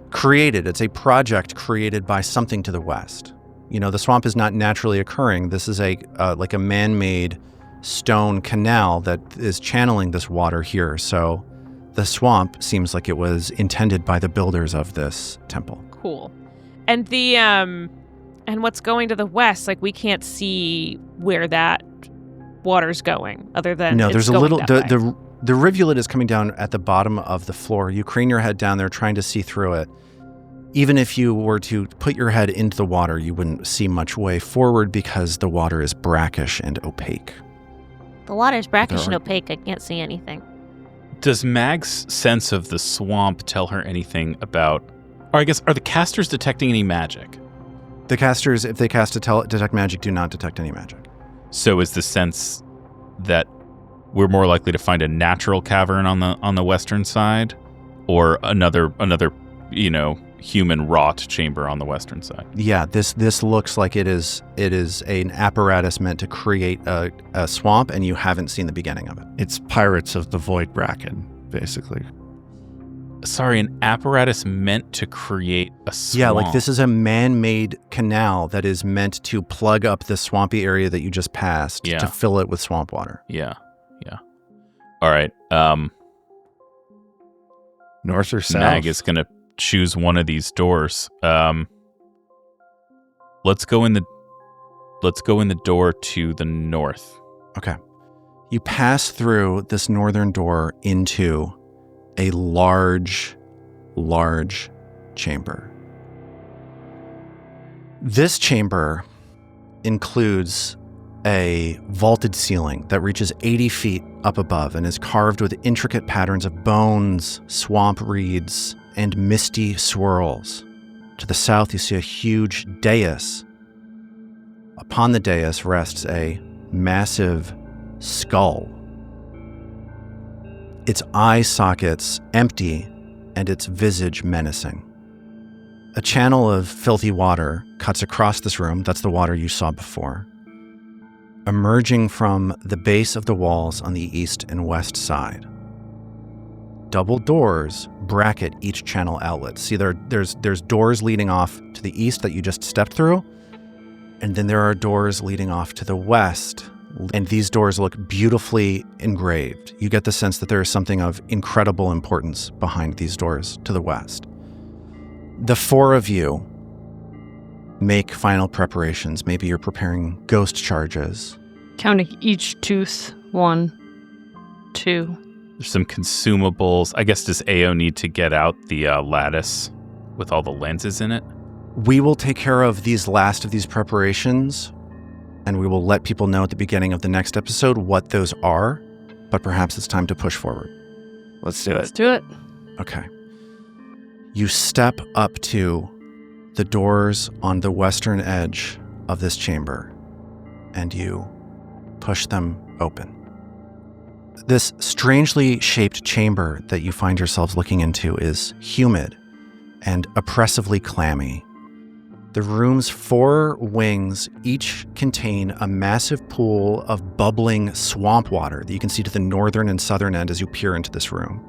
created. It's a project created by something to the west. You know, the swamp is not naturally occurring. This is like a man-made stone canal that is channeling this water here. So the swamp seems like it was intended by the builders of this temple. Cool. And the and what's going to the west, like we can't see where that water's going other than no, it's there's a going little that way. the rivulet is coming down at the bottom of the floor. You crane your head down there trying to see through it. Even if you were to put your head into the water, you wouldn't see much way forward because the water is brackish and opaque. The water's brackish and opaque. I can't see anything. Does Mag's sense of the swamp tell her anything about, or I guess, are the casters detecting any magic? The casters, if they cast detect magic, do not detect any magic. So is the sense that we're more likely to find a natural cavern on the western side, or another human wrought chamber on the western side? Yeah, this looks like it is an apparatus meant to create a swamp, and you haven't seen the beginning of it. It's Pirates of the Void Bracken, basically. Sorry, an apparatus meant to create a swamp. Yeah, like this is a man-made canal that is meant to plug up the swampy area that you just passed to fill it with swamp water. Yeah. All right. North or south? Mag is going to choose one of these doors. Let's go in the door to the north. Okay. You pass through this northern door into a large chamber. This chamber includes a vaulted ceiling that reaches 80 feet up above and is carved with intricate patterns of bones, swamp reeds, and misty swirls. To the south, you see a huge dais. Upon the dais rests a massive skull. Its eye sockets empty and its visage menacing. A channel of filthy water cuts across this room. That's the water you saw before. Emerging from the base of the walls on the east and west side. Double doors bracket each channel outlet. See, there's doors leading off to the east that you just stepped through, and then there are doors leading off to the west, and these doors look beautifully engraved. You get the sense that there is something of incredible importance behind these doors to the west. The four of you make final preparations. Maybe you're preparing ghost charges. Counting each tooth. 1, 2. There's some consumables. I guess, does AO need to get out the lattice with all the lenses in it? We will take care of these last of these preparations, and we will let people know at the beginning of the next episode what those are, but perhaps it's time to push forward. Let's do it. Let's do it. Okay. You step up to the doors on the western edge of this chamber, and you push them open. This strangely shaped chamber that you find yourselves looking into is humid and oppressively clammy. The room's 4 wings each contain a massive pool of bubbling swamp water that you can see to the northern and southern end as you peer into this room.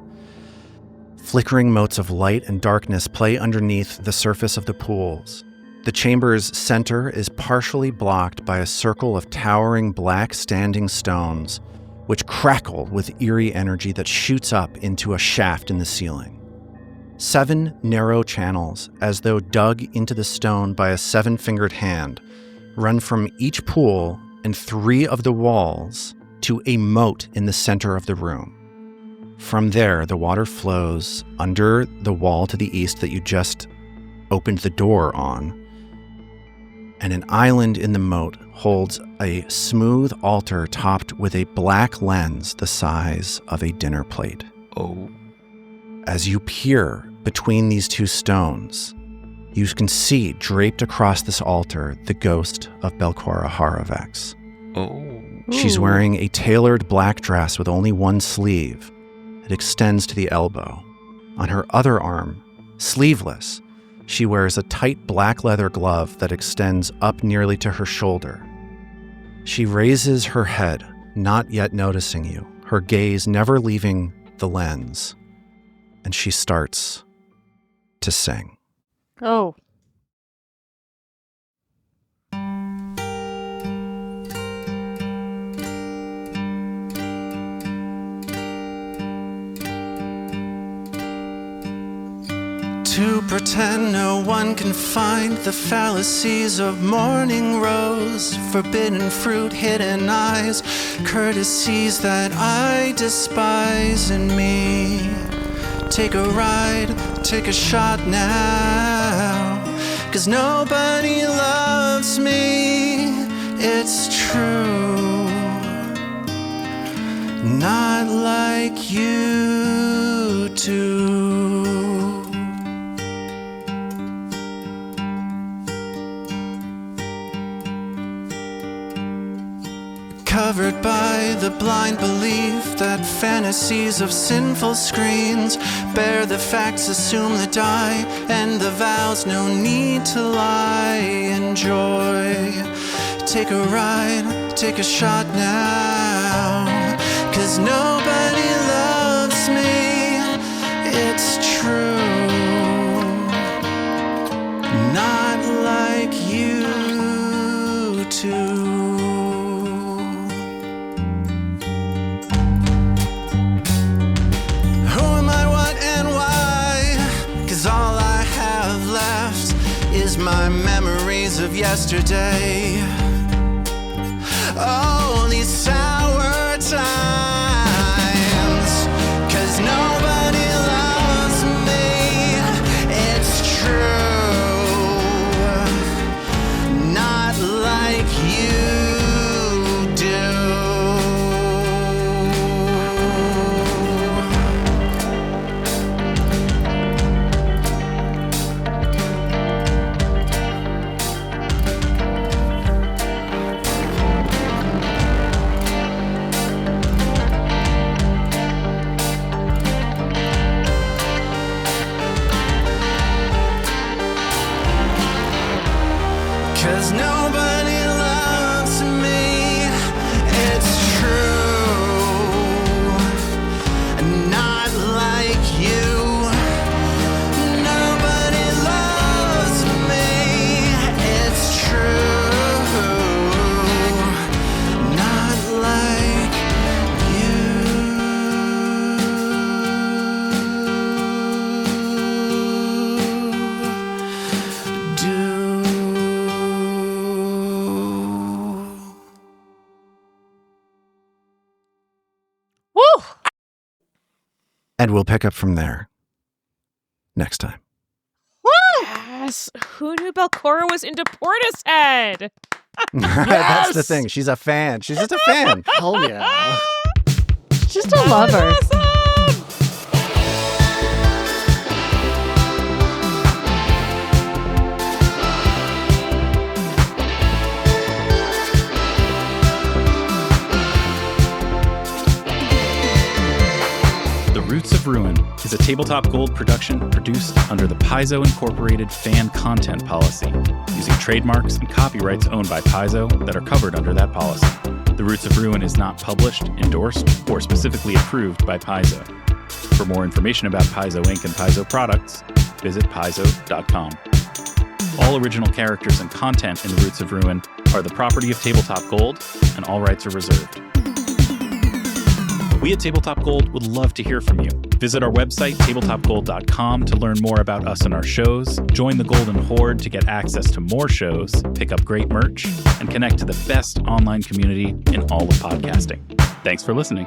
Flickering motes of light and darkness play underneath the surface of the pools. The chamber's center is partially blocked by a circle of towering black standing stones, which crackle with eerie energy that shoots up into a shaft in the ceiling. 7 narrow channels, as though dug into the stone by a 7-fingered hand, run from each pool and 3 of the walls to a moat in the center of the room. From there, the water flows under the wall to the east that you just opened the door on, and an island in the moat holds a smooth altar topped with a black lens the size of a dinner plate. Oh. As you peer between these 2 stones, you can see draped across this altar the ghost of Belcora Haravex. Oh. She's wearing a tailored black dress with only one sleeve. It extends to the elbow. On her other arm, sleeveless, she wears a tight black leather glove that extends up nearly to her shoulder. She raises her head, not yet noticing you, her gaze never leaving the lens, and she starts to sing. Oh. to pretend no one can find the fallacies of morning rose, forbidden fruit, hidden eyes, courtesies that I despise in me. Take a ride, take a shot now, 'cause nobody loves me, it's true, not like you do. Covered by the blind belief that fantasies of sinful screens bear the facts, assume the die, and the vows, no need to lie. Enjoy, take a ride, take a shot now, 'cause nobody loves me, it's true, not like you do. All I have left is my memories of yesterday. Oh, these sour times, 'cause nobody loves me, it's true, not like you do. Cause nobody loves me, it's true, not like you. Nobody loves me, it's true, not like you do. Woo! And we'll pick up from there next time. Yes. Who knew Belcora was into Portishead? That's the thing. She's a fan. She's just a fan. Hell yeah. Just a lover. Awesome. The Roots of Ruin is a Tabletop Gold production produced under the Paizo Incorporated fan content policy, using trademarks and copyrights owned by Paizo that are covered under that policy. The Roots of Ruin is not published, endorsed, or specifically approved by Paizo. For more information about Paizo Inc. and Paizo products, visit paizo.com. All original characters and content in The Roots of Ruin are the property of Tabletop Gold, and all rights are reserved. We at Tabletop Gold would love to hear from you. Visit our website, tabletopgold.com, to learn more about us and our shows, join the Golden Horde to get access to more shows, pick up great merch, and connect to the best online community in all of podcasting. Thanks for listening.